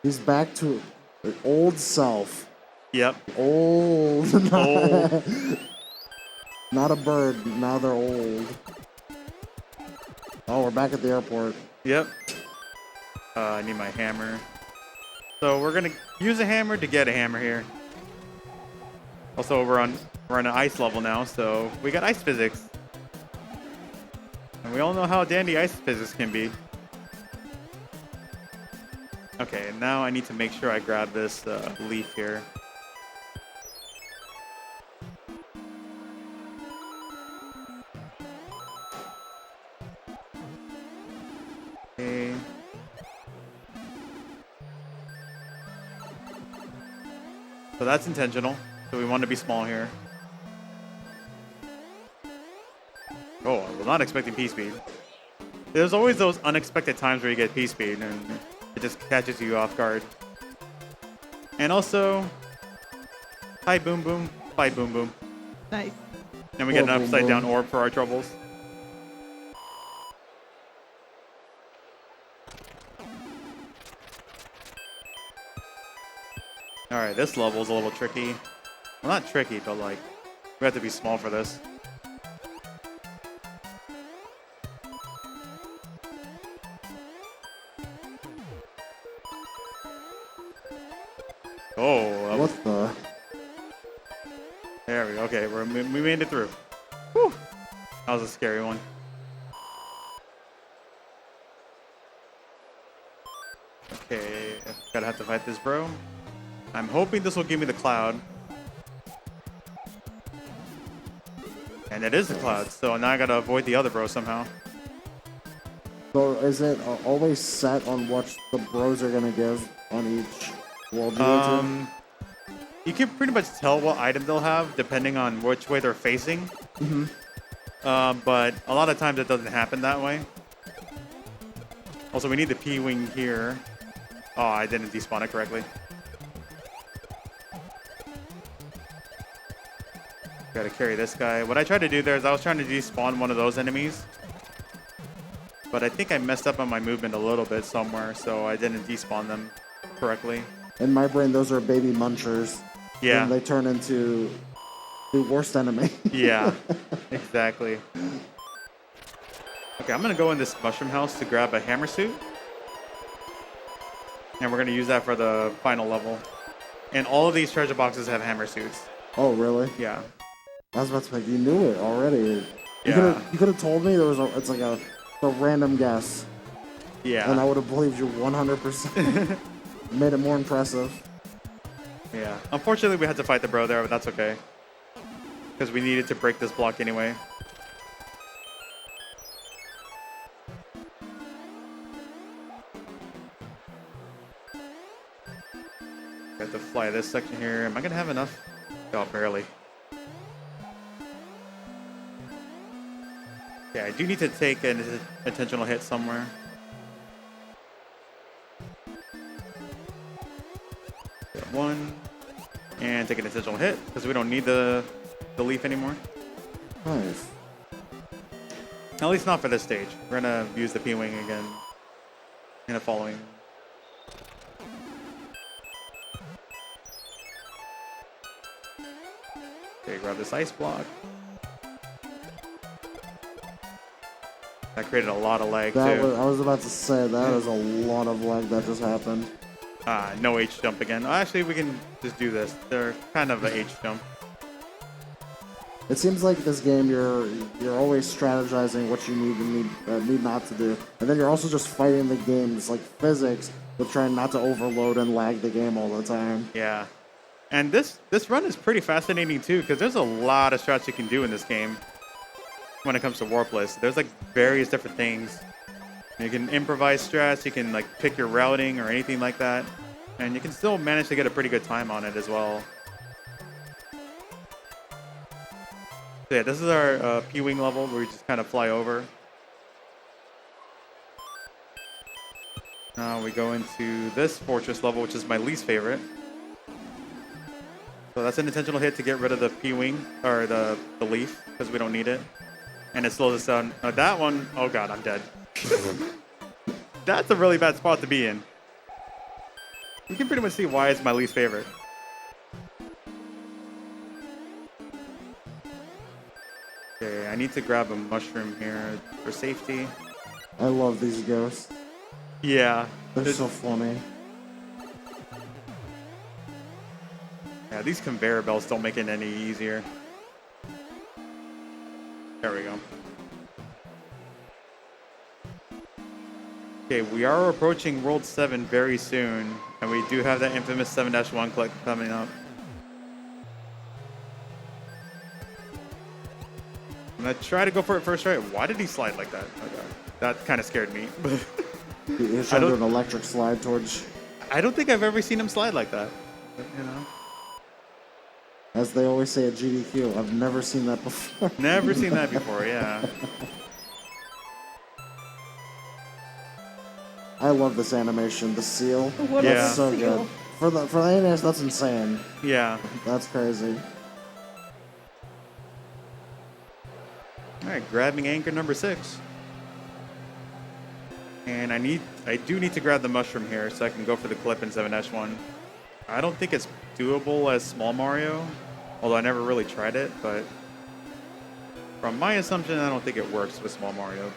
He's back to the old self. Yep. Old. Old. Not a bird. Now they're old. Oh, we're back at the airport. Yep. I need my hammer. So we're gonna use a hammer to get a hammer here. Also, we're on an ice level now, so we got ice physics. And we all know how dandy ice physics can be. Okay, and now I need to make sure I grab this leaf here. Okay. So that's intentional. So we want to be small here. Oh, I was not expecting P-speed. There's always those unexpected times where you get P-speed and it just catches you off guard. And also, hi boom boom, bye boom boom. Nice. And we get an upside down orb for our troubles. Alright, this level is a little tricky. Well, not tricky, but like, we have to be small for this. Oh, What the? there we go. Okay, we made it through. Whew. That was a scary one. Okay, gotta have to fight this bro. I'm hoping this will give me the cloud. And it is the cloud, so now I gotta avoid the other bro somehow. So is it always set on what the bros are gonna give on each world you go to? You can pretty much tell what item they'll have depending on which way they're facing. But a lot of times it doesn't happen that way. Also, we need the P-wing here. Oh, I didn't despawn it correctly. Gotta carry this guy. What I tried to do there is I was trying to despawn one of those enemies. But I think I messed up on my movement a little bit somewhere, so I didn't despawn them correctly. In my brain, those are baby munchers. Yeah. And they turn into the worst enemy. Yeah, exactly. Okay, I'm gonna go in this mushroom house to grab a hammer suit. And we're gonna use that for the final level. And all of these treasure boxes have hammer suits. Oh, really? Yeah. I was about to make you knew it already. Yeah. You could have told me there was it's like a random guess. Yeah. And I would have believed you 100%. Made it more impressive. Yeah. Unfortunately, we had to fight the bro there, but that's okay. Because we needed to break this block anyway. Got to fly this section here. Am I going to have enough? Oh, barely. Yeah, I do need to take an intentional hit somewhere. Got one. And take an intentional hit, because we don't need the leaf anymore. Nice. At least not for this stage. We're going to use the P-Wing again in the following. Okay, grab this ice block. That created a lot of lag, too. I was about to say, that is a lot of lag that just happened. No H jump again. Actually, we can just do this. They're kind of an H jump. It seems like this game, you're always strategizing what you need not to do, and then you're also just fighting the game's like physics, but trying not to overload and lag the game all the time. Yeah, and this run is pretty fascinating too, because there's a lot of strats you can do in this game. When it comes to Warpless, there's like various different things. You can improvise strats, you can like pick your routing or anything like that, and you can still manage to get a pretty good time on it as well. So yeah, this is our P-Wing level where we just kind of fly over. Now we go into this fortress level, which is my least favorite. So that's an intentional hit to get rid of the P-Wing, or the leaf, because we don't need it. And it slows us down. That one, oh god, I'm dead. That's a really bad spot to be in. You can pretty much see why it's my least favorite. Okay, I need to grab a mushroom here for safety. I love these ghosts. Yeah. They're so funny. Yeah, these conveyor belts don't make it any easier. There we go. Okay, we are approaching World 7 very soon, and we do have that infamous 7-1 click coming up. I'm gonna try to go for it first try. Why did he slide like that? Okay. That kind of scared me. He's trying to do an electric slide towards... I don't think I've ever seen him slide like that. But, you know. As they always say at GDQ, I've never seen that before. Never seen that before, yeah. I love this animation, the seal. What That's is so seal? good. For the animation, that's insane. Yeah. That's crazy. All right, grabbing anchor number 6. And I do need to grab the mushroom here so I can go for the clip in 7-1. I don't think it's doable as Small Mario, although I never really tried it, but from my assumption, I don't think it works with Small Mario.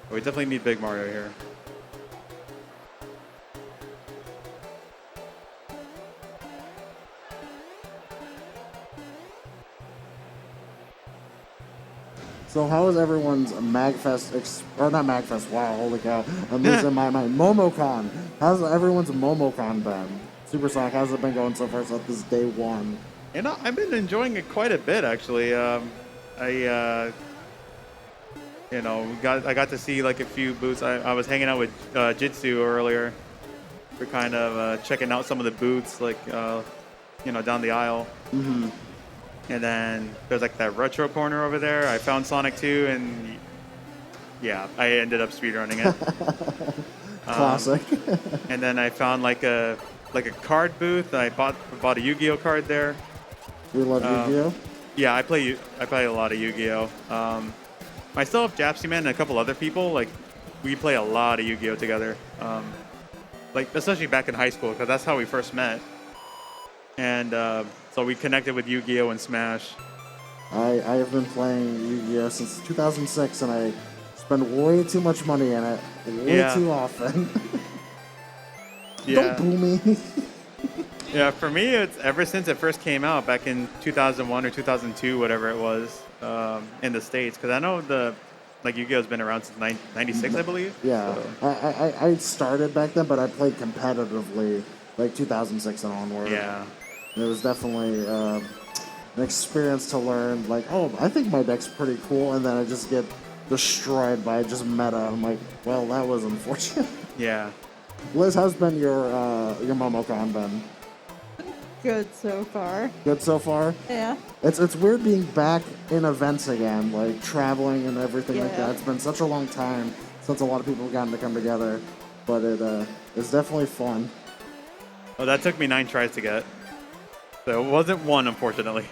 But we definitely need Big Mario here. So how is everyone's MagFest, or not MagFest, wow, holy cow, I'm losing my mind. MomoCon. How's everyone's MomoCon been? Supersonic, how's it been going so far since this day 1? You know, I've been enjoying it quite a bit, actually. I got to see like a few booths. I was hanging out with Jitsu earlier. We're kind of checking out some of the booths, like, down the aisle. Mm-hmm. And then there's like that retro corner over there. I found Sonic 2, and yeah, I ended up speedrunning it. Classic. And then I found like a card booth. I bought a Yu-Gi-Oh card there. We love Yu-Gi-Oh. Yeah, I play a lot of Yu-Gi-Oh. Myself, Japsy Man, and a couple other people, like, we play a lot of Yu-Gi-Oh together. Like, especially back in high school, because that's how we first met. And so we connected with Yu-Gi-Oh and Smash. I have been playing Yu-Gi-Oh since 2006, and I spend way too much money in it way too often. Yeah. Don't boo me. Yeah, for me, it's ever since it first came out back in 2001 or 2002, whatever it was, in the States. Because I know like Yu-Gi-Oh's been around since 96, I believe. Yeah, so. I started back then, but I played competitively like 2006 and onward. Yeah. It was definitely an experience to learn, like, oh, I think my deck's pretty cool, and then I just get destroyed by just meta. I'm like, well, that was unfortunate. Yeah. Liz, how's been your MomoCon been? Good so far. Good so far? Yeah. It's weird being back in events again, like traveling and everything like Yeah. that. It's been such a long time since a lot of people have gotten to come together, but it's definitely fun. Oh, that took me 9 tries to get. So it wasn't one, unfortunately.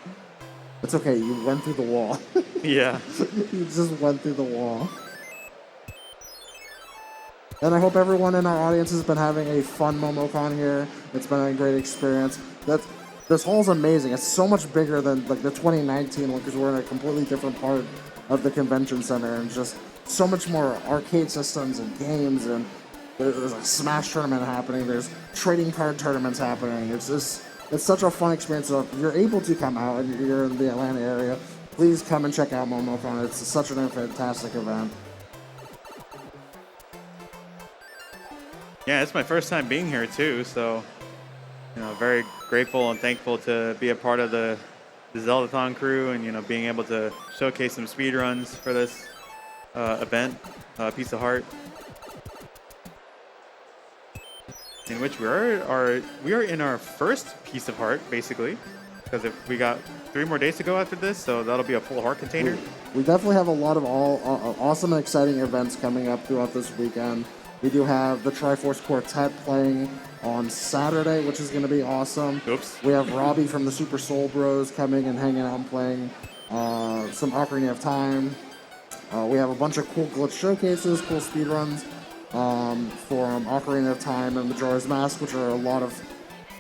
It's okay, you went through the wall. Yeah. You just went through the wall. And I hope everyone in our audience has been having a fun MomoCon here. It's been a great experience. This hall's amazing. It's so much bigger than like the 2019 one because we're in a completely different part of the convention center, and just so much more arcade systems and games, and there's a Smash tournament happening. There's trading card tournaments happening. It's such a fun experience. So if you're able to come out and you're in the Atlanta area, please come and check out MomoCon. It's such a fantastic event. Yeah, it's my first time being here too, so very grateful and thankful to be a part of the Zeldathon crew, and being able to showcase some speedruns for this event, Piece of Heart, in which we are in our first Piece of Heart basically, because if we got 3 more days to go after this, so that'll be a full heart container. We definitely have a lot of awesome and exciting events coming up throughout this weekend. We do have the Triforce Quartet playing on Saturday, which is going to be awesome. Oops. We have Robbie from the Super Soul Bros coming and hanging out and playing some Ocarina of Time. We have a bunch of cool glitch showcases, cool speedruns for Ocarina of Time and Majora's Mask, which are a lot of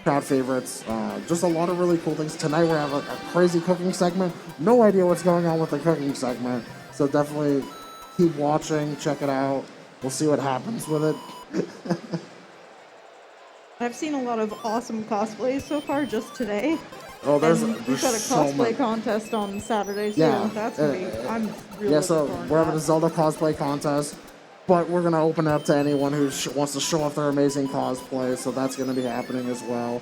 crowd favorites. Just a lot of really cool things. Tonight we have a crazy cooking segment. No idea what's going on with the cooking segment, so definitely keep watching, check it out. We'll see what happens with it. I've seen a lot of awesome cosplays so far just today. Oh, there's we've got a so cosplay many. contest on Saturday too. Yeah, That's gonna be. I'm really Yeah, so looking forward to we're having a that. Zelda cosplay contest, but we're going to open it up to anyone who wants to show off their amazing cosplay, so that's going to be happening as well.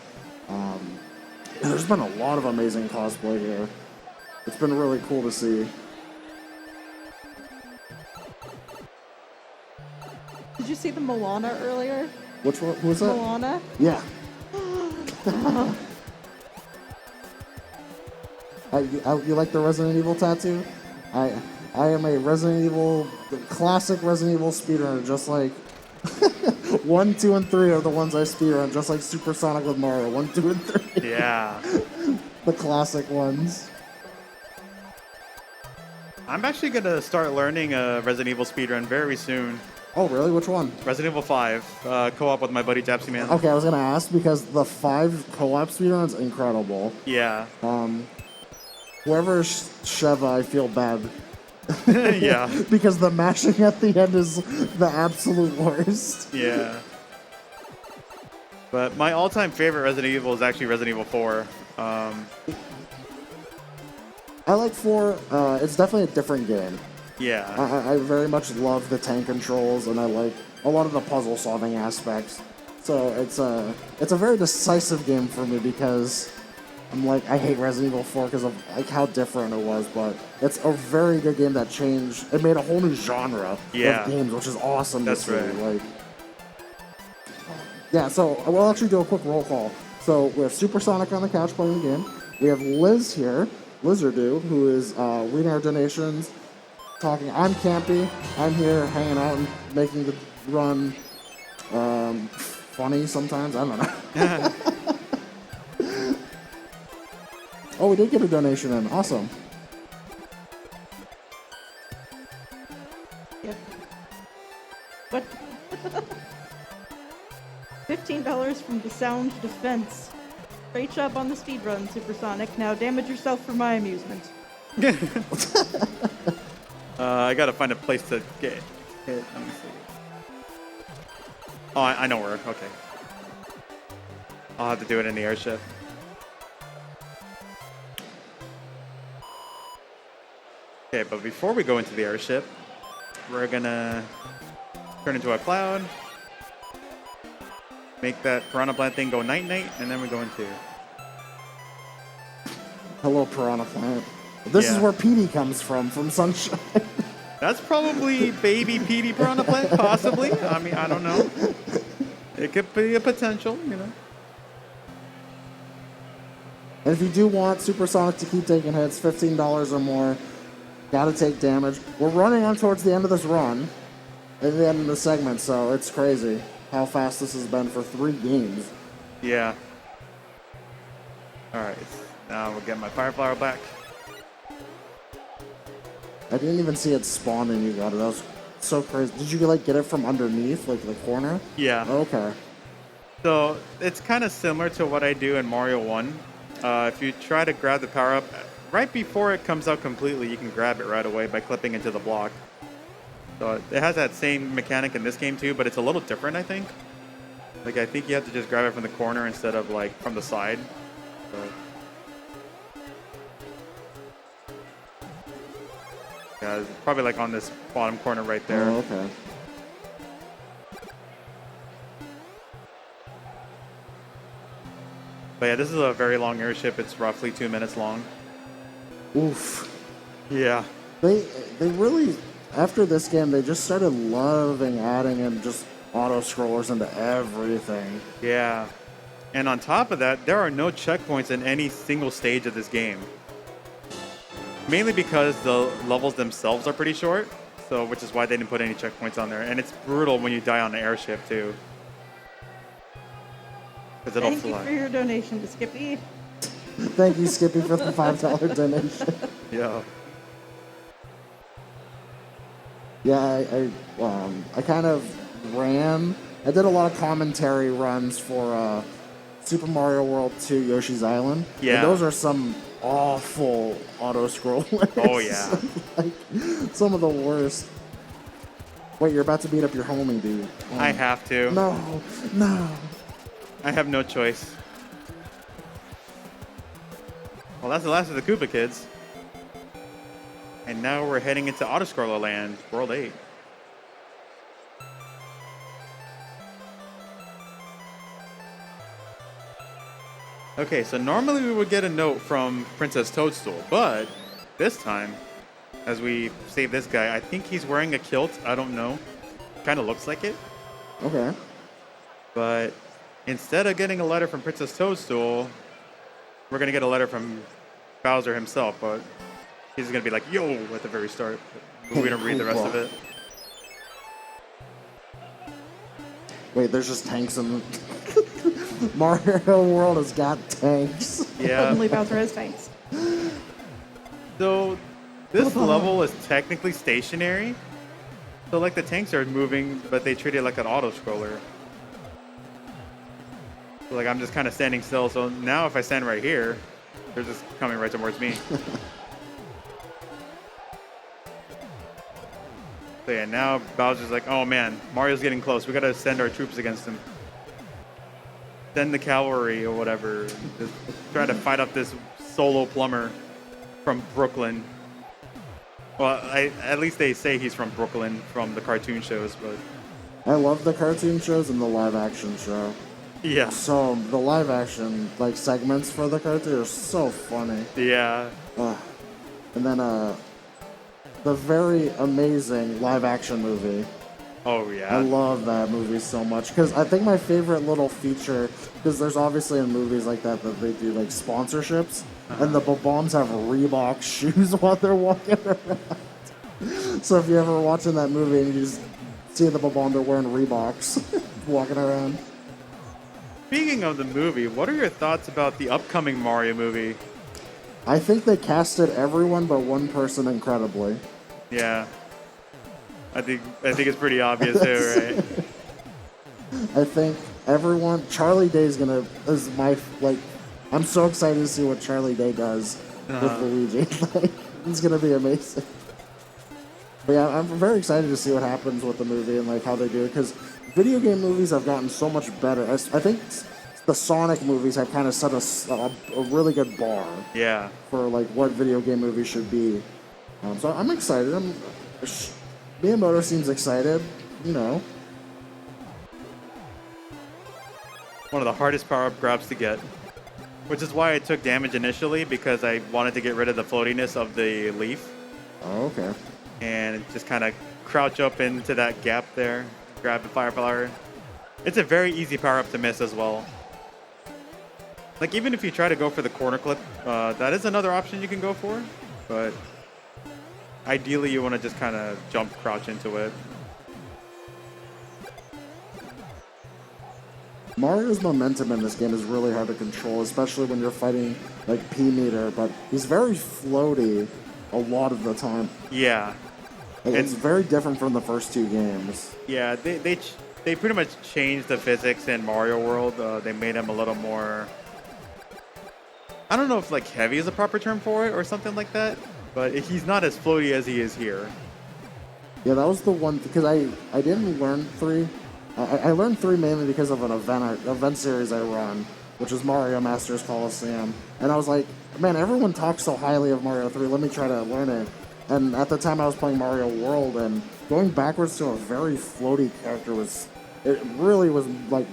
There's been a lot of amazing cosplay here. It's been really cool to see. Did you see the Moana earlier? Which one? Who was that? Moana? Yeah. You like the Resident Evil tattoo? I am a Resident Evil, classic Resident Evil speedrunner, just like 1, 2, and 3 are the ones I speedrun, just like Supersonic with Mario. 1, 2, and 3. Yeah. The classic ones. I'm actually going to start learning Resident Evil speedrun very soon. Oh, really? Which one? Resident Evil 5, co-op with my buddy Japsy Man. Okay, I was gonna ask because the 5 co-op speedrun's incredible. Yeah. Whoever Sheva, I feel bad. Yeah. Because the mashing at the end is the absolute worst. Yeah. But my all-time favorite Resident Evil is actually Resident Evil 4. I like 4. It's definitely a different game. Yeah. I very much love the tank controls, and I like a lot of the puzzle-solving aspects. So it's a very decisive game for me because I'm like, I hate Resident Evil 4 because of like how different it was, but it's a very good game that changed. It made a whole new genre of games, which is awesome That's to see. right. Like, yeah, so we'll actually do a quick roll call. So we have Supersonic on the couch playing the game. We have Liz here, Lizardu, who is reading our donations, talking. I'm Campy. I'm here hanging out and making the run funny sometimes. I don't know. Oh, we did get a donation in. Awesome. Yep. What? $15 from the Sound Defense. Great job on the speedrun, Supersonic. Now damage yourself for my amusement. I gotta find a place to get it. Let me see. Oh, I know where. Okay. I'll have to do it in the airship. Okay, but before we go into the airship, we're gonna turn into a cloud, make that piranha plant thing go night-night, and then we go into... Hello, piranha plant. This is where Petey comes from Sunshine. That's probably baby Petey piranha plant, possibly. I mean, I don't know. It could be a potential, you know. And if you do want Supersonic to keep taking hits, $15 or more, gotta take damage. We're running on towards the end of this run, at the end of the segment, so it's crazy how fast this has been for 3 games. Yeah. All right. Now we'll get my fire flower back. I didn't even see it spawn and you got it. That was so crazy. Did you like get it from underneath, like the corner? Yeah. Okay. So it's kind of similar to what I do in Mario 1. If you try to grab the power up right before it comes out completely, you can grab it right away by clipping into the block. So it has that same mechanic in this game too, but it's a little different, I think. Like, I think you have to just grab it from the corner instead of like from the side. So, yeah, it's probably like on this bottom corner right there. Oh, okay. But yeah, this is a very long airship. It's roughly 2 minutes long. Oof. Yeah. They really, after this game, they just started loving adding in just auto-scrollers into everything. Yeah. And on top of that, there are no checkpoints in any single stage of this game. Mainly because the levels themselves are pretty short, so which is why they didn't put any checkpoints on there. And it's brutal when you die on the airship too. Because it'll Thank fly. you for your donation to Skippy. Thank you, Skippy, for the $5 donation. Yeah. Yeah, I kind of ran. I did a lot of commentary runs for Super Mario World 2 Yoshi's Island. Yeah. And those are some awful auto-scrollers. Oh, yeah. Like, some of the worst. Wait, you're about to beat up your homie, dude. I have to. No, no. I have no choice. Well, that's the last of the Koopa Kids. And now we're heading into Autoscroller Land, World 8. Okay, so normally we would get a note from Princess Toadstool, but this time, as we save this guy, I think he's wearing a kilt. I don't know. Kind of looks like it. Okay. But instead of getting a letter from Princess Toadstool, we're going to get a letter from Bowser himself, but he's going to be like, yo, at the very start. But we don't read the rest of it. Wait, there's just tanks in Mario World has got tanks. Yeah. Suddenly Bowser has tanks. So this level is technically stationary. So like the tanks are moving, but they treat it like an auto-scroller. So like I'm just kind of standing still. So now if I stand right here, they're just coming right towards me. So yeah, now Bowser's like, oh man, Mario's getting close. We gotta send our troops against him. Send the cavalry or whatever. Just try to fight up this solo plumber from Brooklyn. Well, at least they say he's from Brooklyn from the cartoon shows, but... I love the cartoon shows and the live-action show. Yeah. So, the live-action, like, segments for the cartoon are so funny. Yeah. And then, the very amazing live-action movie. Oh, yeah. I love that movie so much. Because I think my favorite little feature, because there's obviously in movies like that they do, like, sponsorships. And the Bob-Ombs have Reebok shoes while they're walking around. So if you're ever watching that movie and you just see the Bob-Omb, they're wearing Reeboks walking around. Speaking of the movie, what are your thoughts about the upcoming Mario movie? I think they casted everyone but one person incredibly. Yeah. I think it's pretty obvious too, right? I think everyone. Charlie Day is my like. I'm so excited to see what Charlie Day does with Luigi. Like, it's gonna be amazing. But yeah, I'm very excited to see what happens with the movie and like how they do it because video game movies have gotten so much better. I think the Sonic movies have kind of set a really good bar. Yeah. For like what video game movies should be. So I'm excited. Miyamoto seems excited. You know. One of the hardest power-up grabs to get. Which is why I took damage initially, because I wanted to get rid of the floatiness of the leaf. Oh, okay. And just kind of crouch up into that gap there, grab the fire flower. It's a very easy power-up to miss as well. Like, even if you try to go for the corner clip, that is another option you can go for. But ideally, you want to just kind of jump, crouch into it. Mario's momentum in this game is really hard to control, especially when you're fighting like P-meter, but he's very floaty a lot of the time. Yeah. Like, it's very different from the first two games. Yeah, they pretty much changed the physics in Mario World. They made him a little more... I don't know if like heavy is a proper term for it or something like that, but he's not as floaty as he is here. Yeah, that was the one, because I didn't learn 3. I learned 3 mainly because of an event series I run, which is Mario Masters Coliseum. And I was like, man, everyone talks so highly of Mario 3, let me try to learn it. And at the time I was playing Mario World, and going backwards to a very floaty character it really was like,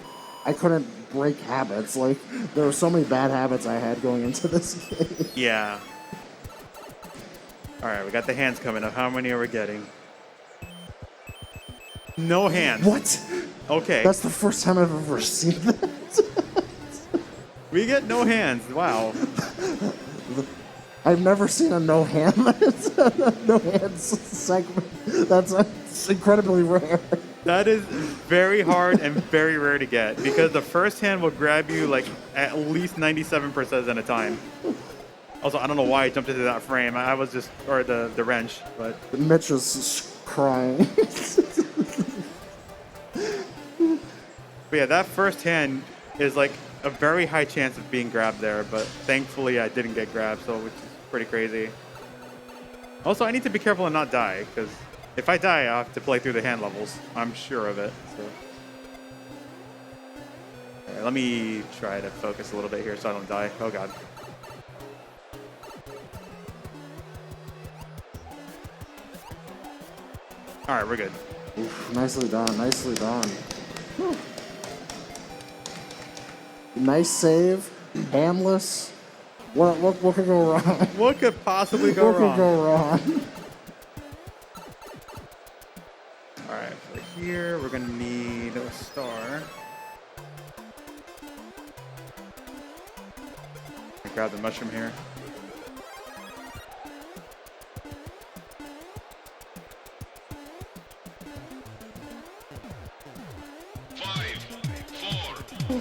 I couldn't break habits. Like, there were so many bad habits I had going into this game. Yeah. Alright, we got the hands coming up. How many are we getting? No hands. What? Okay. That's the first time I've ever seen that. We get no hands. Wow. I've never seen a no hands segment. That's incredibly rare. That is very hard and very rare to get, because the first hand will grab you like at least 97% at a time. Also, I don't know why I jumped into that frame. I was just, or the wrench, but... Mitch was crying. But yeah, that first hand is like a very high chance of being grabbed there, but thankfully I didn't get grabbed, so which is pretty crazy. Also, I need to be careful and not die, because if I die, I'll have to play through the hand levels. I'm sure of it. So. Right, let me try to focus a little bit here so I don't die. Oh god. Alright, we're good. Oof, nicely done, nicely done. Whew. Nice save, handless. What could go wrong? What could possibly go wrong? What could go wrong? Alright, for here we're gonna need a star. Grab the mushroom here.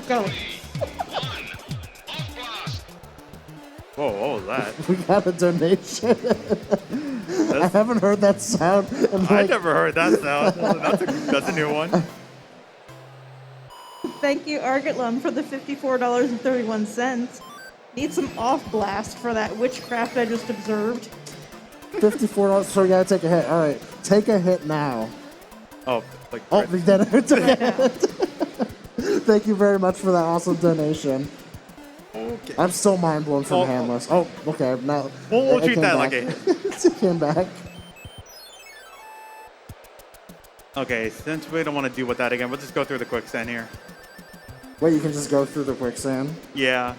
Go. Whoa, what was that? We got a donation. I haven't heard that sound. I never heard that sound. That's a new one. Thank you, Argatlum, for the $54.31. Need some off blast for that witchcraft I just observed. $54, so we gotta take a hit. All right, take a hit now. Oh, like. Oh, we did it. Thank you very much for that awesome donation. Okay. I'm still mind blown from handless. Oh, okay. Now we'll treat that like a hit. It came back. Okay, since we don't want to deal with that again, we'll just go through the quicksand here. Wait, you can just go through the quicksand? Yeah.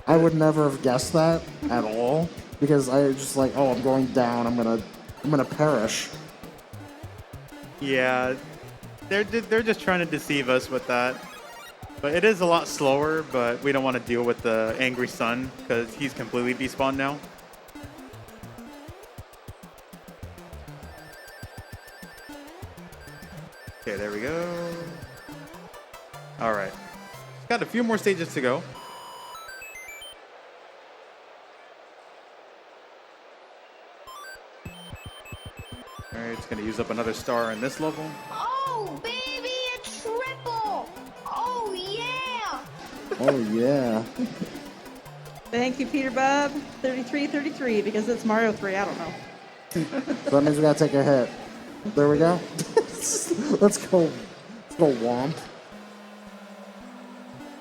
I would never have guessed that at all, because I was just like, oh, I'm going down. I'm gonna perish. Yeah, they're just trying to deceive us with that. But it is a lot slower, but we don't want to deal with the angry sun because he's completely despawned now. Okay, there we go. All right. Got a few more stages to go. Gonna use up another star in this level. Oh, baby, a triple! Oh, yeah! Oh, yeah. Thank you, Peter Bob. 33, because it's Mario 3. I don't know. So that means we gotta take a hit. There we go. Let's go. Let's go womp.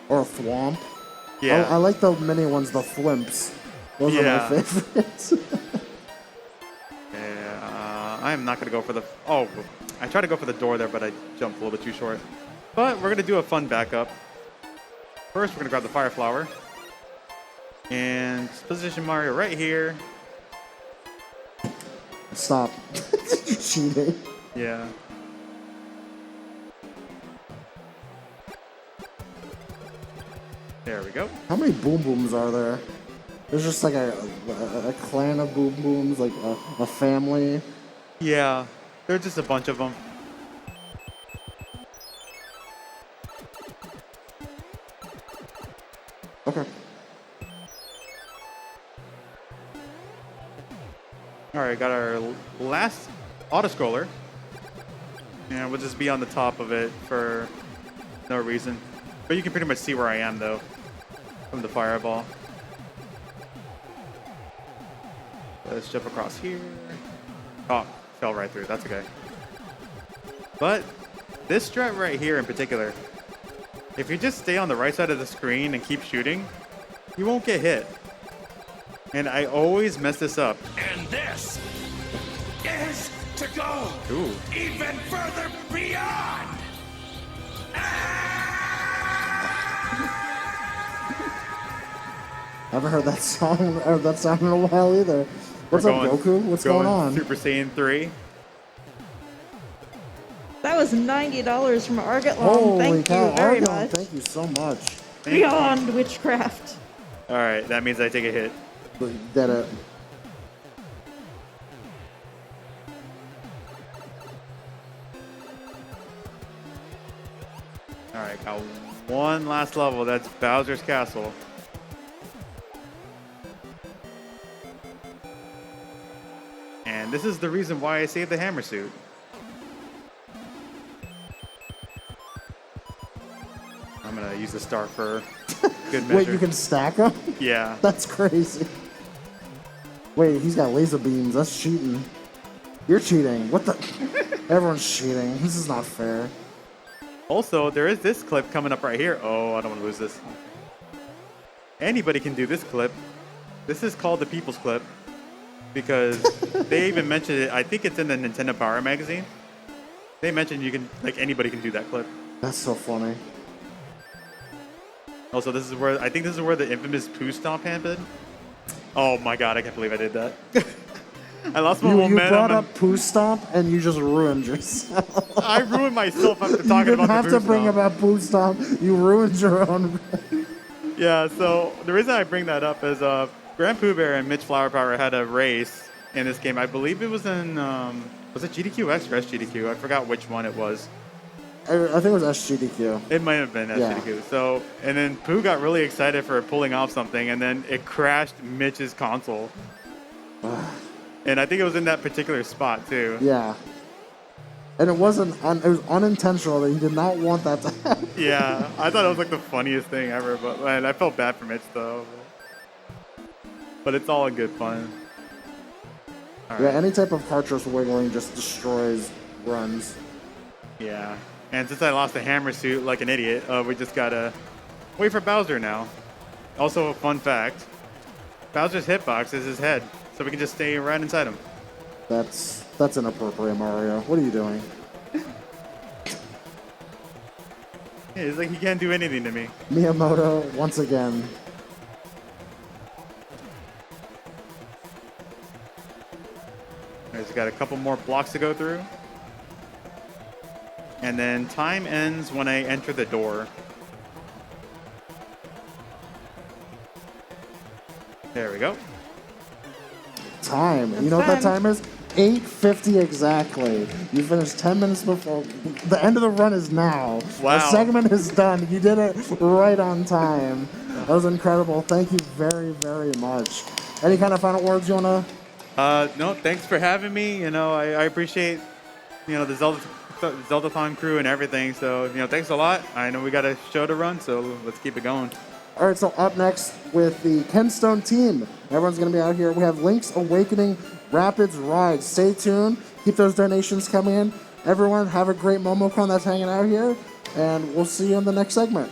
Or thwomp. Yeah. I like the mini ones, the flimps. Those are my favorites. Yeah, I am not gonna go for the. Oh, I tried to go for the door there, but I jumped a little bit too short. But we're gonna do a fun backup. First, we're gonna grab the fire flower and position Mario right here. Stop. Cheating. Yeah. There we go. How many boom booms are there? There's just like a clan of boom booms, like a family. Yeah, there's just a bunch of them. Okay. All right, got our last auto-scroller. And we'll just be on the top of it for no reason. But you can pretty much see where I am, though, from the fireball. Let's jump across here. Oh, fell right through. That's okay. But this strat right here in particular, if you just stay on the right side of the screen and keep shooting, you won't get hit. And I always mess this up. And this is to go even further beyond. I haven't heard that song or that sound in a while either. What's up, Goku? What's going on? Super Saiyan 3. That was $90 from Argatlon. Holy Thank cow, you very Argon, much. thank you so much. Beyond witchcraft. All right, that means I take a hit. Did it. All right, got one last level. That's Bowser's Castle. And this is the reason why I saved the hammer suit. I'm gonna use the star for good measure. Wait, you can stack them? Yeah. That's crazy. Wait, he's got laser beams. That's cheating. You're cheating. What the? Everyone's cheating. This is not fair. Also, there is this clip coming up right here. Oh, I don't want to lose this. Anybody can do this clip. This is called the People's Clip because they even mentioned it. I think it's in the Nintendo Power magazine. They mentioned you can, like, anybody can do that clip. That's so funny. Also, this is where I think this is where the infamous poo stomp happened. Oh my god, I can't believe I did that. I lost my momentum. You brought up poo stomp and you just ruined yourself. I ruined myself after talking about the You didn't have poo to bring stomp. about poo stomp. You ruined your own. Yeah, so the reason I bring that up is Grand Pooh Bear and Mitch Flower Power had a race in this game. I believe it was in was it GDQX or SGDQ? I forgot which one it was. I think it was SGDQ. It might have been SGDQ. Yeah. So, and then Pooh got really excited for pulling off something, and then it crashed Mitch's console. And I think it was in that particular spot too. Yeah. And it wasn't. It was unintentional. That he did not want that to happen. Yeah, I thought it was like the funniest thing ever, but man, I felt bad for Mitch though. But it's all in good fun. All Yeah, right. any type of cartridge wiggling just destroys runs. Yeah. And since I lost the hammer suit like an idiot, we just gotta wait for Bowser now. Also, a fun fact: Bowser's hitbox is his head, so we can just stay right inside him. That's inappropriate, Mario. What are you doing? Yeah, it's like he can't do anything to me. Miyamoto, once again. Alright, just got a couple more blocks to go through. And then time ends when I enter the door. There we go. Time. That's You know what that time. time is? 8:50 exactly. You finished 10 minutes before. The end of the run is now. Wow. The segment is done. You did it right on time. That was incredible. Thank you very, very much. Any kind of final words you want to? No, thanks for having me. You know, I appreciate the Zeldathon crew and everything. So, thanks a lot. I know we got a show to run, so let's keep it going. All right, so up next with the Kenstone team. Everyone's going to be out here. We have Link's Awakening Rapids Ride. Stay tuned. Keep those donations coming in. Everyone, have a great MomoCon that's hanging out here, and we'll see you in the next segment.